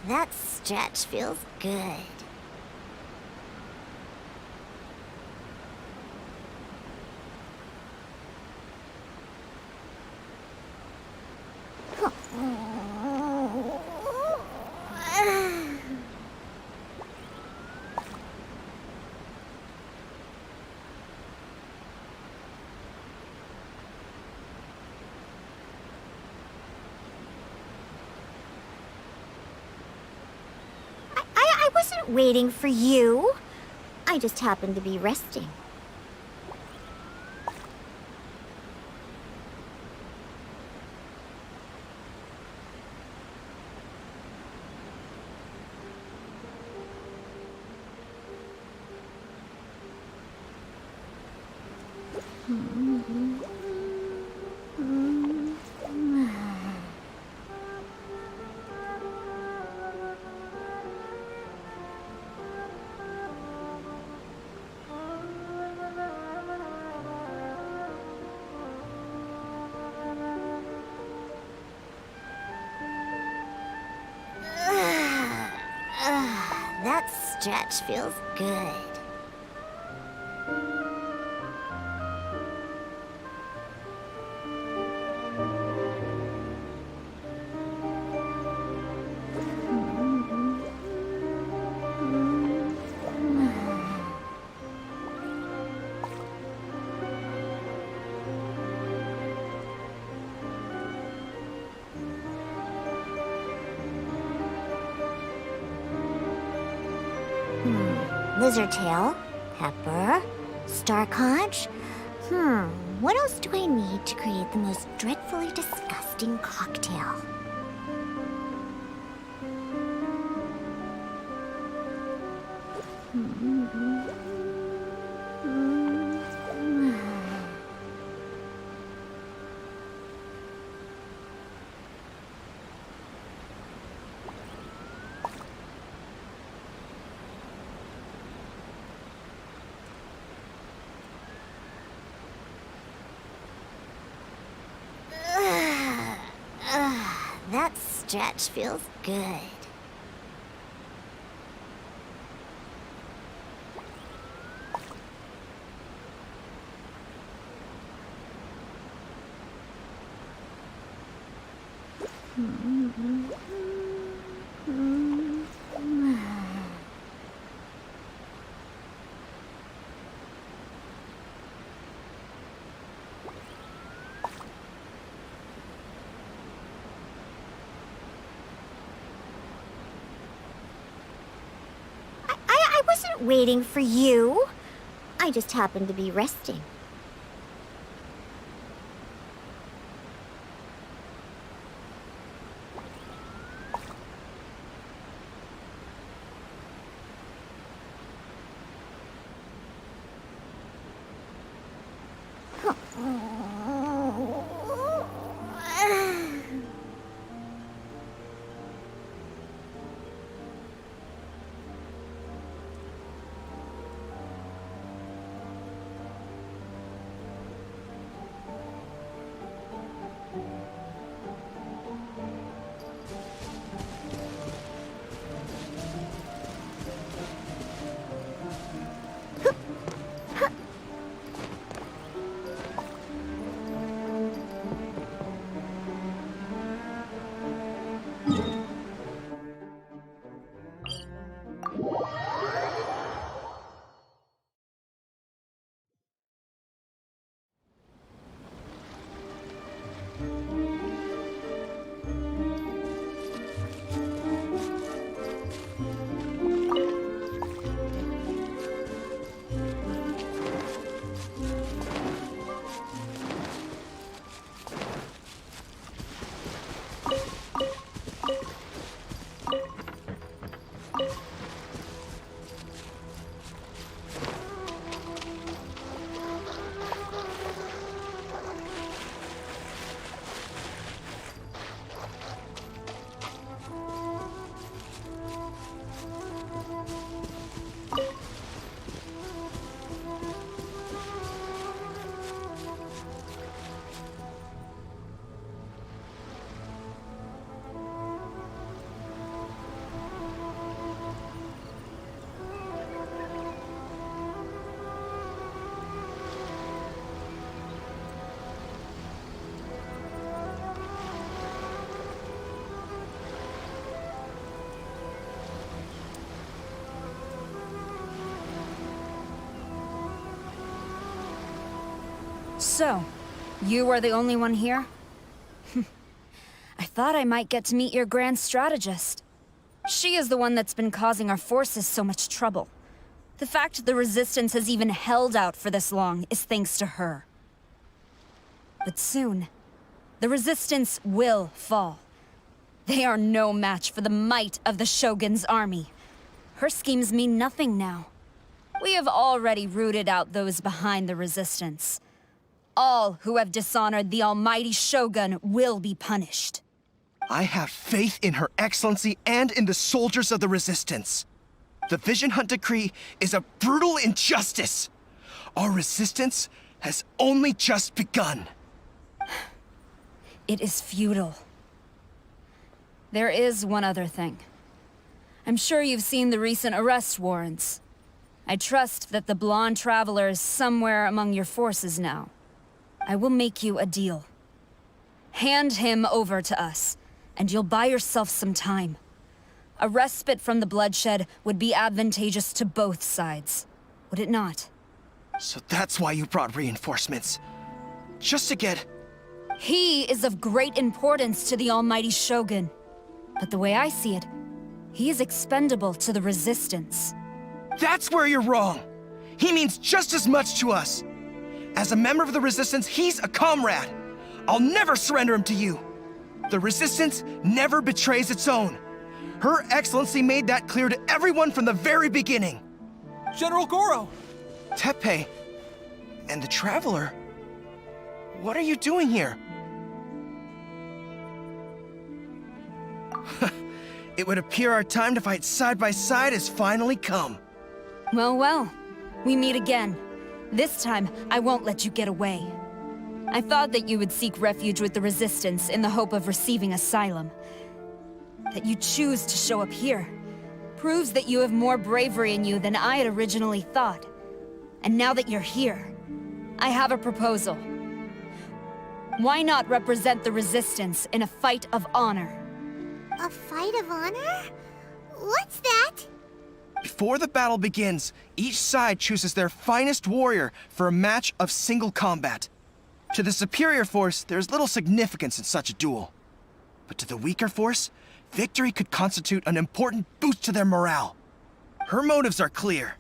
That stretch feels good. I wasn't waiting for you. I just happened to be resting. That stretch feels good. Lizard tail, pepper, star conch. What else do I need to create the most dreadfully disgusting cocktail? That stretch feels good. wasn't waiting for you. I just happened to be resting. So, you are the only one here? I thought I might get to meet your grand strategist. She is the one that's been causing our forces so much trouble. The fact the Resistance has even held out for this long is thanks to her. But soon, the Resistance will fall. They are no match for the might of the Shogun's army. Her schemes mean nothing now. We have already rooted out those behind the Resistance. All who have dishonored the almighty Shogun will be punished. I have faith in Her Excellency and in the soldiers of the Resistance. The Vision Hunt Decree is a brutal injustice. Our resistance has only just begun. It is futile. There is one other thing. I'm sure you've seen the recent arrest warrants. I trust that the blonde traveler is somewhere among your forces now. I will make you a deal. Hand him over to us, and you'll buy yourself some time. A respite from the bloodshed would be advantageous to both sides, would it not? So that's why you brought reinforcements. Just to get... He is of great importance to the almighty Shogun. But the way I see it, he is expendable to the Resistance. That's where you're wrong. He means just as much to us. As a member of the Resistance, he's a comrade. I'll never surrender him to you. The Resistance never betrays its own. Her Excellency made that clear to everyone from the very beginning. General Goro! Teppei and the Traveler, what are you doing here? It would appear our time to fight side by side has finally come. Well, well, we meet again. This time, I won't let you get away. I thought that you would seek refuge with the Resistance in the hope of receiving asylum. That you choose to show up here proves that you have more bravery in you than I had originally thought. And now that you're here, I have a proposal. Why not represent the Resistance in a fight of honor? A fight of honor? What's that? Before the battle begins, each side chooses their finest warrior for a match of single combat. To the superior force, there's little significance in such a duel. But to the weaker force, victory could constitute an important boost to their morale. Her motives are clear.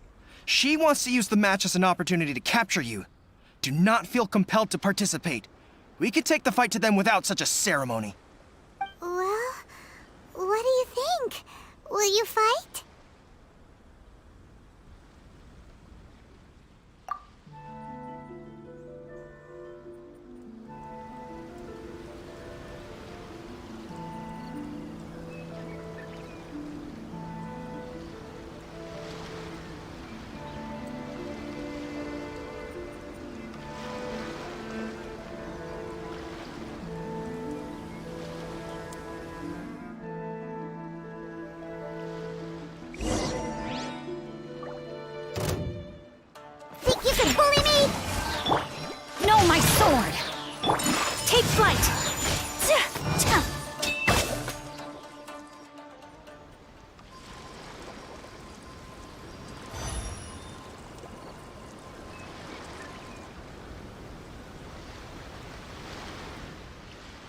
She wants to use the match as an opportunity to capture you. Do not feel compelled to participate. We could take the fight to them without such a ceremony. Well, what do you think? Will you fight? Think you can bully me? No, my sword! Take flight!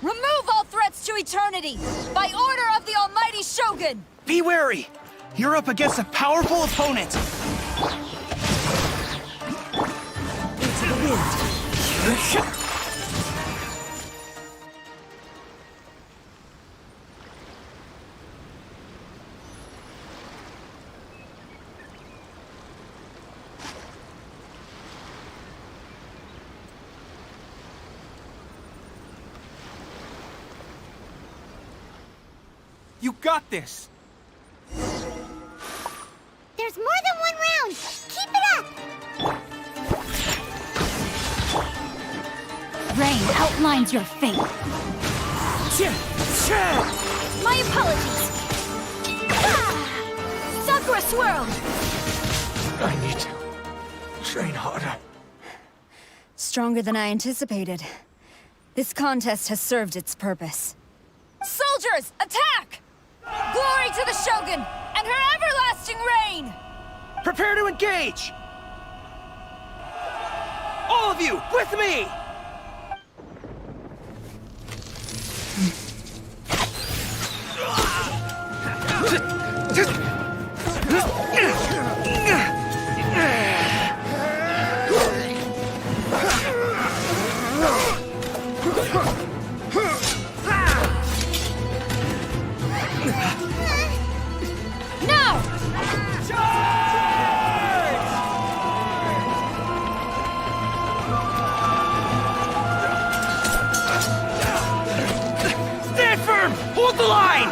Remove all threats to eternity! By order of the Almighty Shogun! Be wary! You're up against a powerful opponent! Into the wind. You got this! There's more than one round! Keep it up! Rain outlines your fate. My apologies. Sakura swirl! I need to train harder. Stronger than I anticipated. This contest has served its purpose. Soldiers, attack! Glory to the Shogun and her everlasting reign! Prepare to engage! All of you, with me! Stand firm! Hold the line!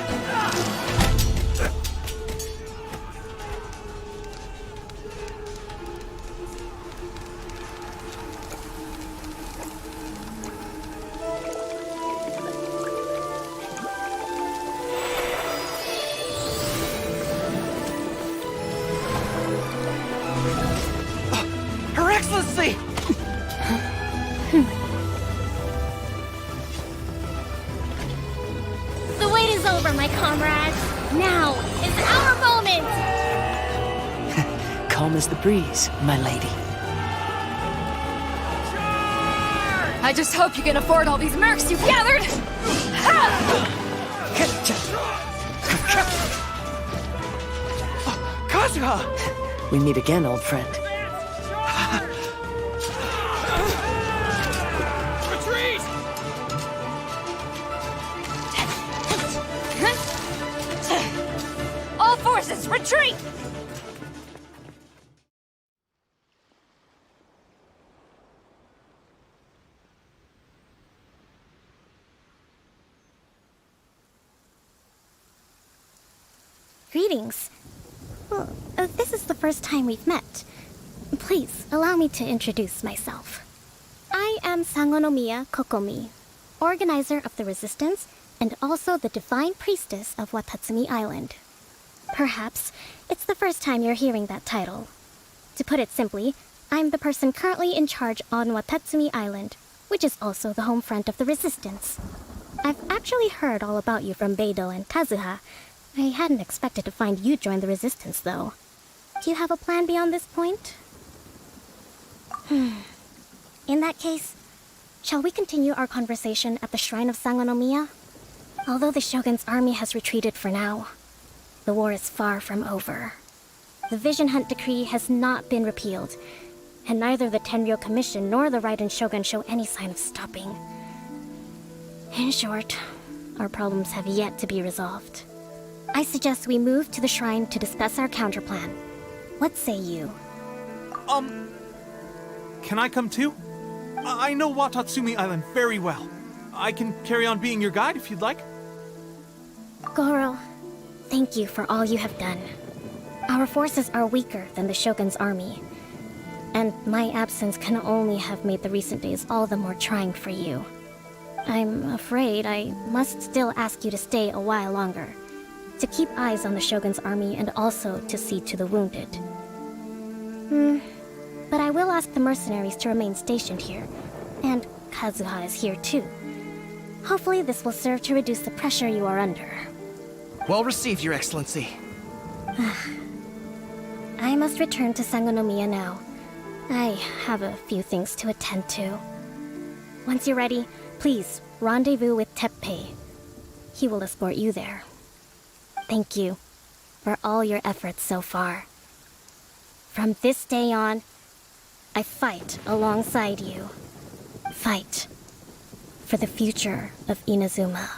Her Excellency! The wait is over, my comrades. Now is our moment! Calm as the breeze, my lady. I just hope you can afford all these mercs you've gathered! Kazuha! We meet again, old friend. Retreat! All forces, retreat! Greetings. Well, this is the first time we've met. Please, allow me to introduce myself. I am Sangonomiya Kokomi, organizer of the Resistance and also the Divine Priestess of Watatsumi Island. Perhaps it's the first time you're hearing that title. To put it simply, I'm the person currently in charge on Watatsumi Island, which is also the home front of the Resistance. I've actually heard all about you from Beidou and Kazuha. I hadn't expected to find you join the Resistance, though. Do you have a plan beyond this point? In that case, shall we continue our conversation at the Shrine of Sangonomiya? Although the Shogun's army has retreated for now, the war is far from over. The Vision Hunt Decree has not been repealed, and neither the Tenryou Commission nor the Raiden Shogun show any sign of stopping. In short, our problems have yet to be resolved. I suggest we move to the shrine to discuss our counterplan. What say you? Can I come too? I know Watatsumi Island very well. I can carry on being your guide if you'd like. Goro, thank you for all you have done. Our forces are weaker than the Shogun's army, and my absence can only have made the recent days all the more trying for you. I'm afraid I must still ask you to stay a while longer, to keep eyes on the Shogun's army and also to see to the wounded. But I will ask the mercenaries to remain stationed here, and Kazuha is here too. Hopefully this will serve to reduce the pressure you are under. Well received, Your Excellency. I must return to Sangonomiya now. I have a few things to attend to. Once you're ready, please rendezvous with Teppei. He will escort you there. Thank you for all your efforts so far. From this day on, I fight alongside you. Fight for the future of Inazuma.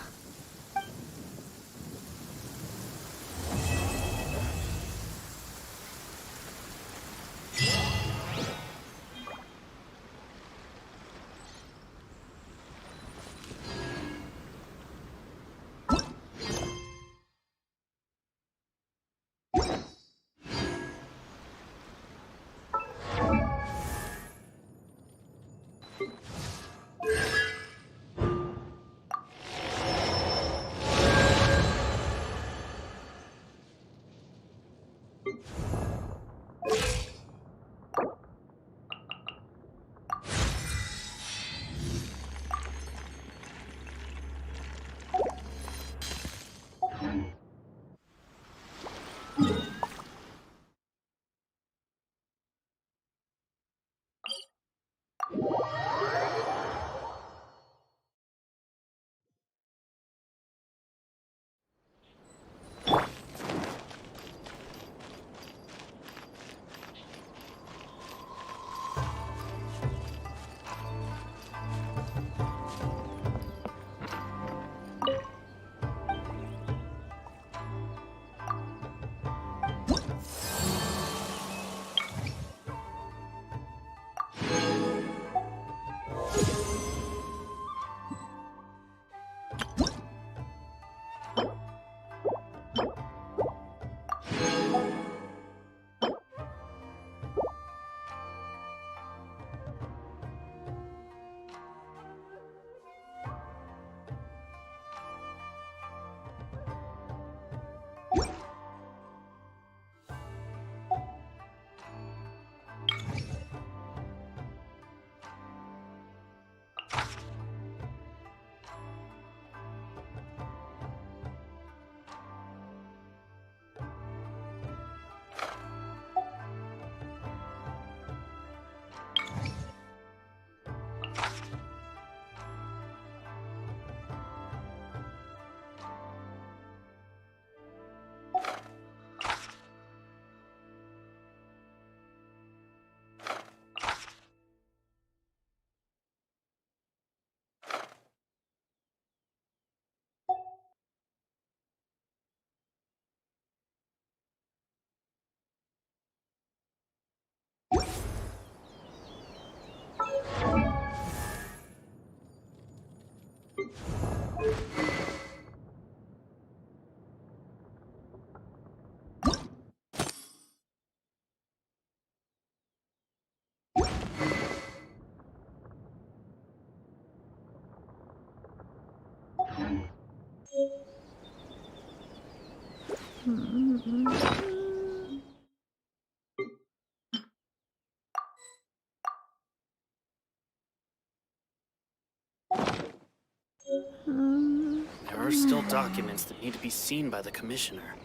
There are still documents that need to be seen by the Commissioner.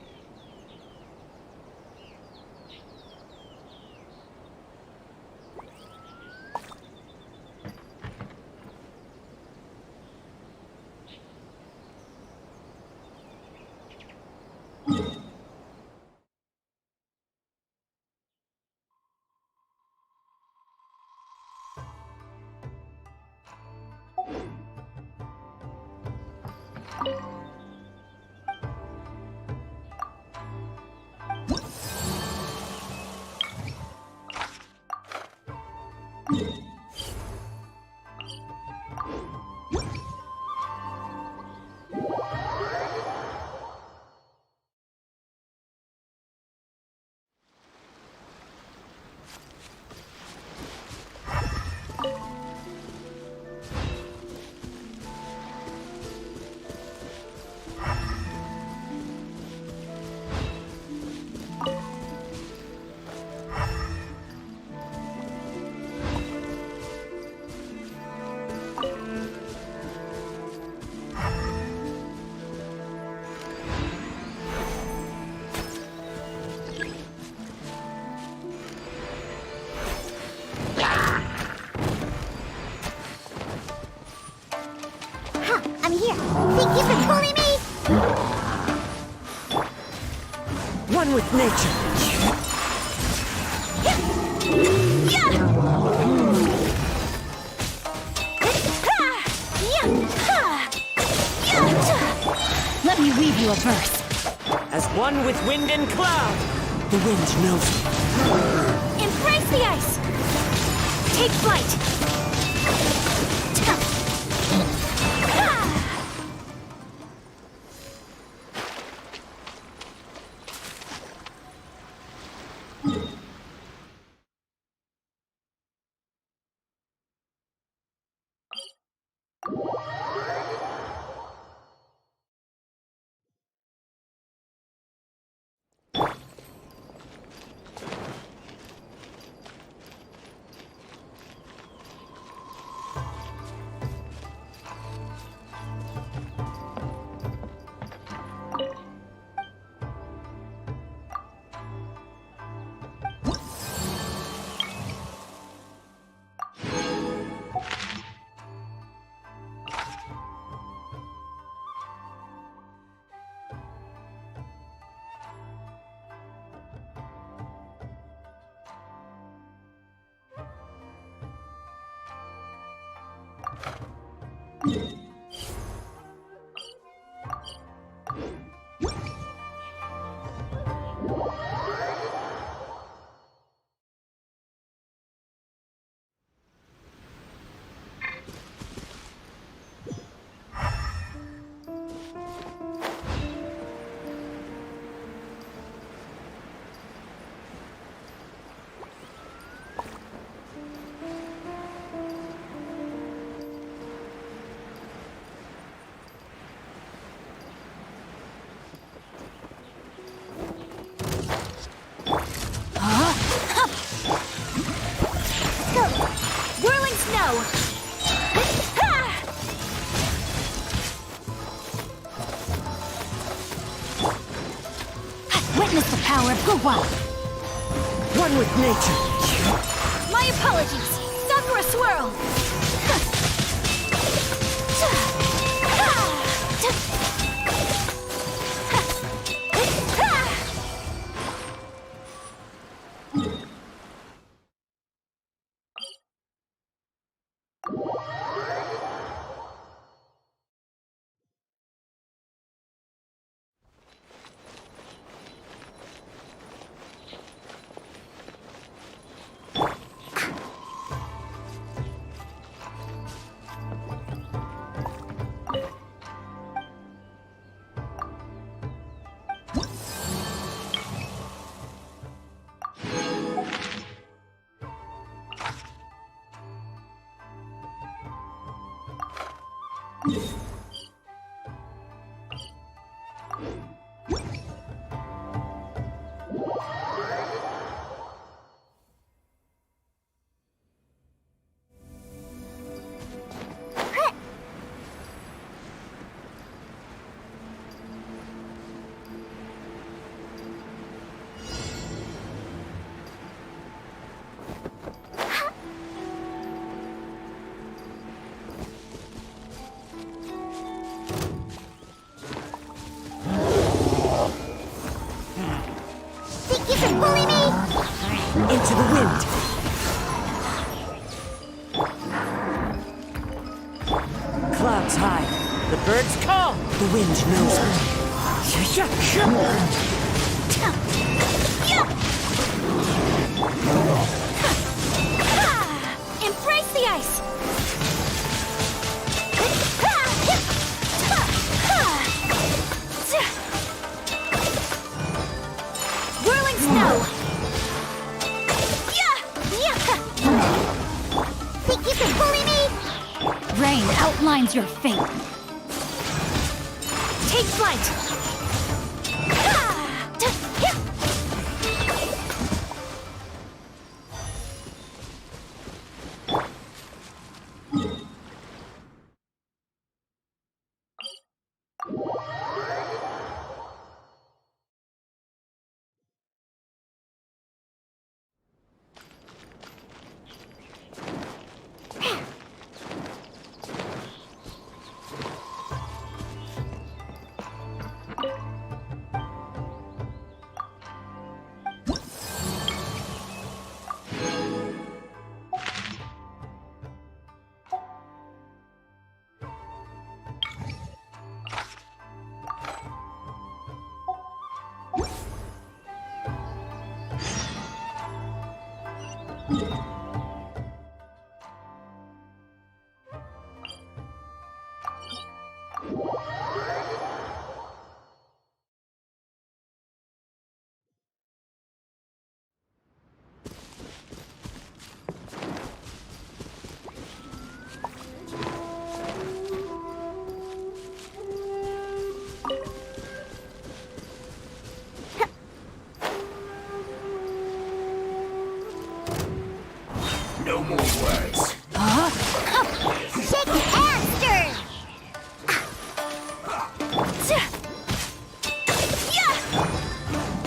I'm here. Think you can bully me? One with nature. Let me weave you a verse. As one with wind and cloud. The wind knows me. Embrace the ice. Take flight. Whirling snow! Witness the power of Guwa! One with nature. My apologies! Sakura Swirl! Think you can bully me? Into the wind. Clouds high. The birds call. The wind knows me. Embrace the ice! Whirling snow! Think you can bully me? Rain outlines your fate. Take flight! No more words. Shake and stir!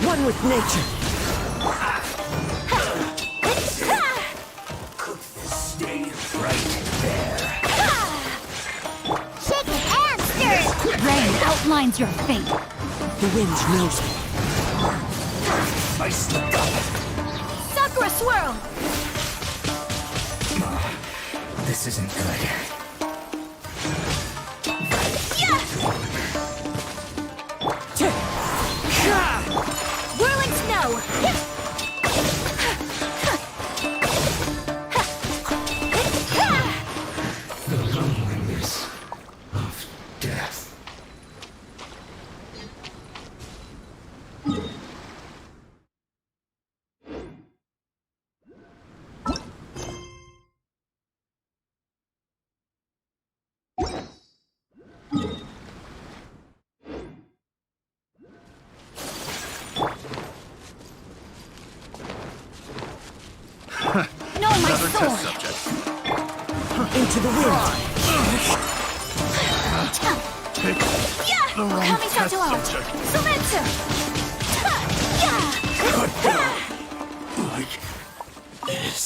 One with nature. Stay right there. Shake and stir! Rain outlines your fate. The wind knows me. I slipped up. Sakura swirl! This isn't good. Whirling snow! The loneliness of death. No, my sword! Into the wind. Coming to out! Sumetsu! Like this.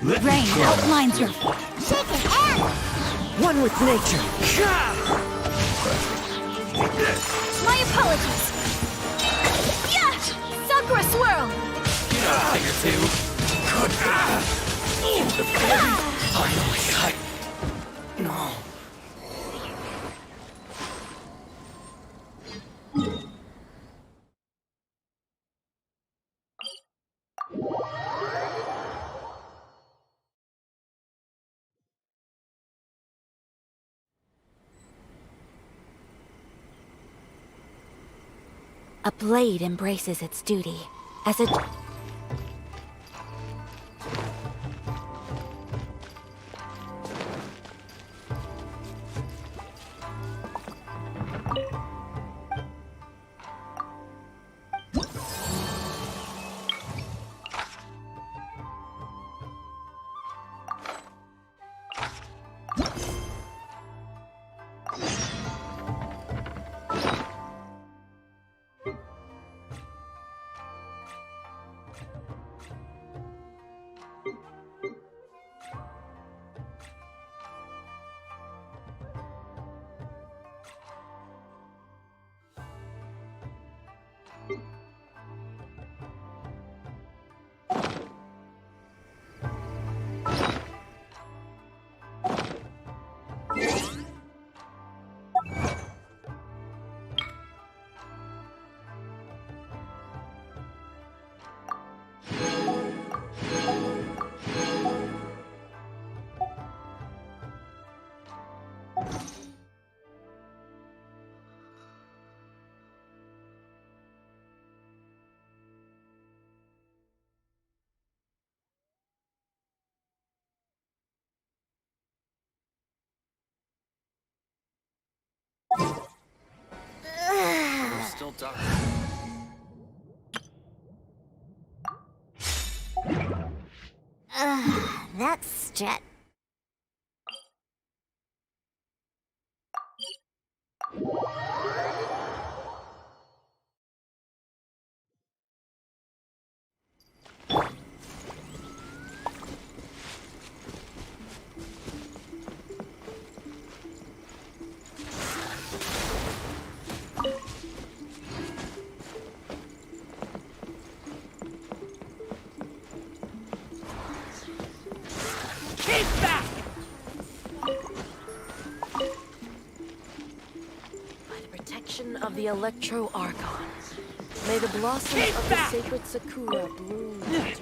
Rain outlines your... Shake his hand! One with nature. My apologies! Yeah! Sakura swirl! Figure two. Good. Finally, no. A blade embraces its duty as it... We're still dark. That's jet. Keep back! By the protection of the Electro Archon, may the blossoms of the sacred Sakura bloom eternally.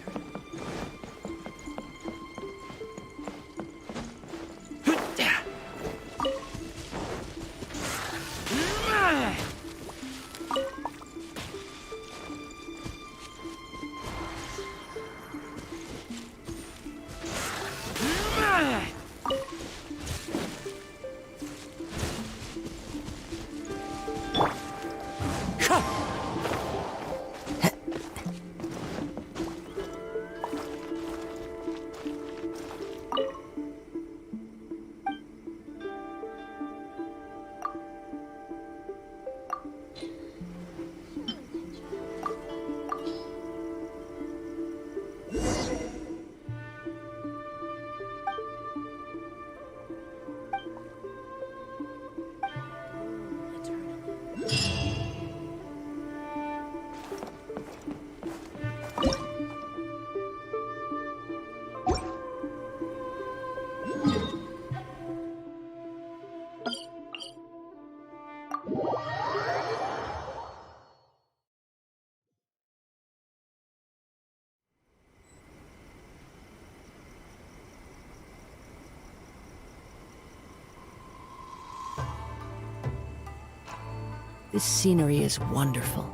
This scenery is wonderful.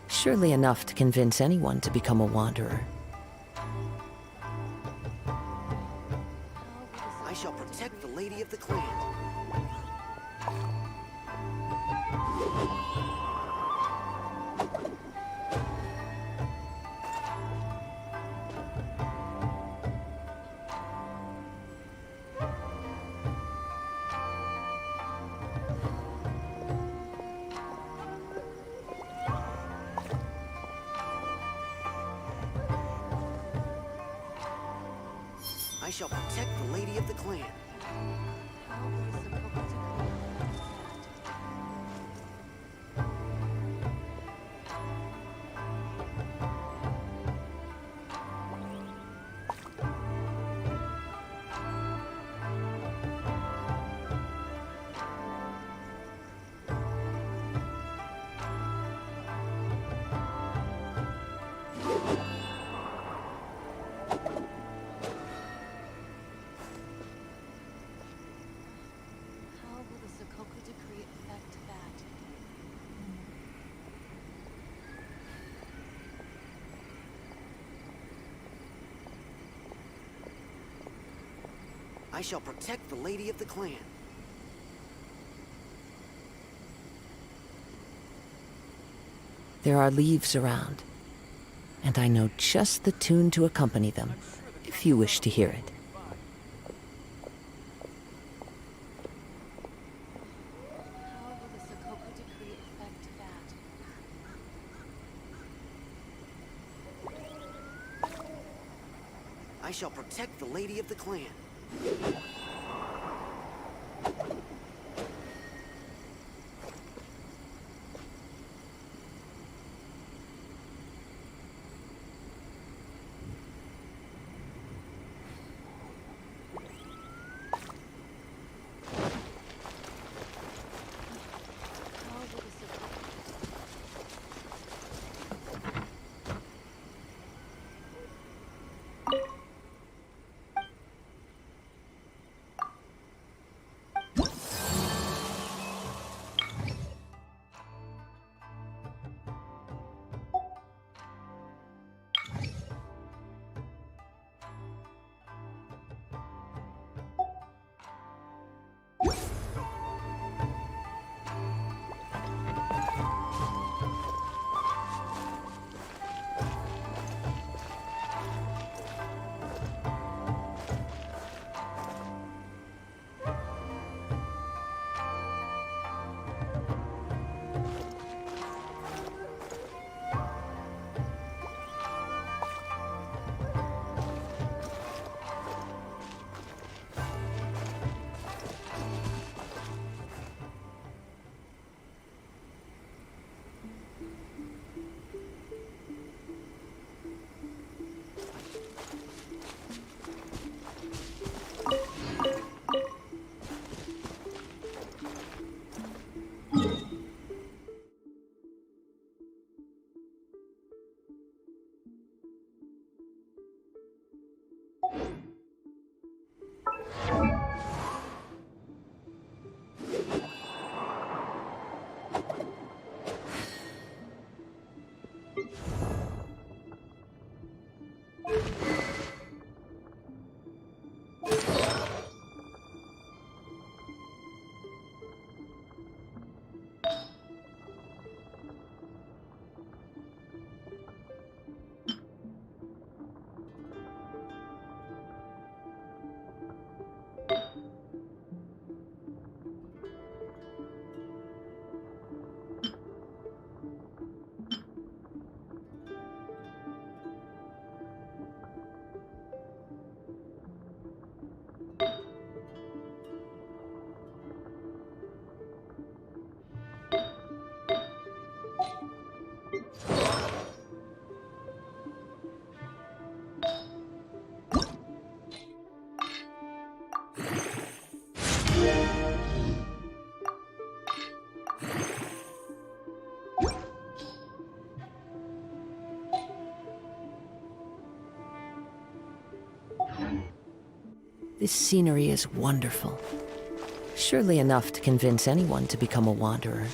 Surely enough to convince anyone to become a wanderer. I shall protect the Lady of the Clan. I shall protect the lady of the clan. I shall protect the lady of the clan. There are leaves around, and I know just the tune to accompany them, if you wish to hear it. I shall protect the lady of the clan. This scenery is wonderful. Surely enough to convince anyone to become a wanderer.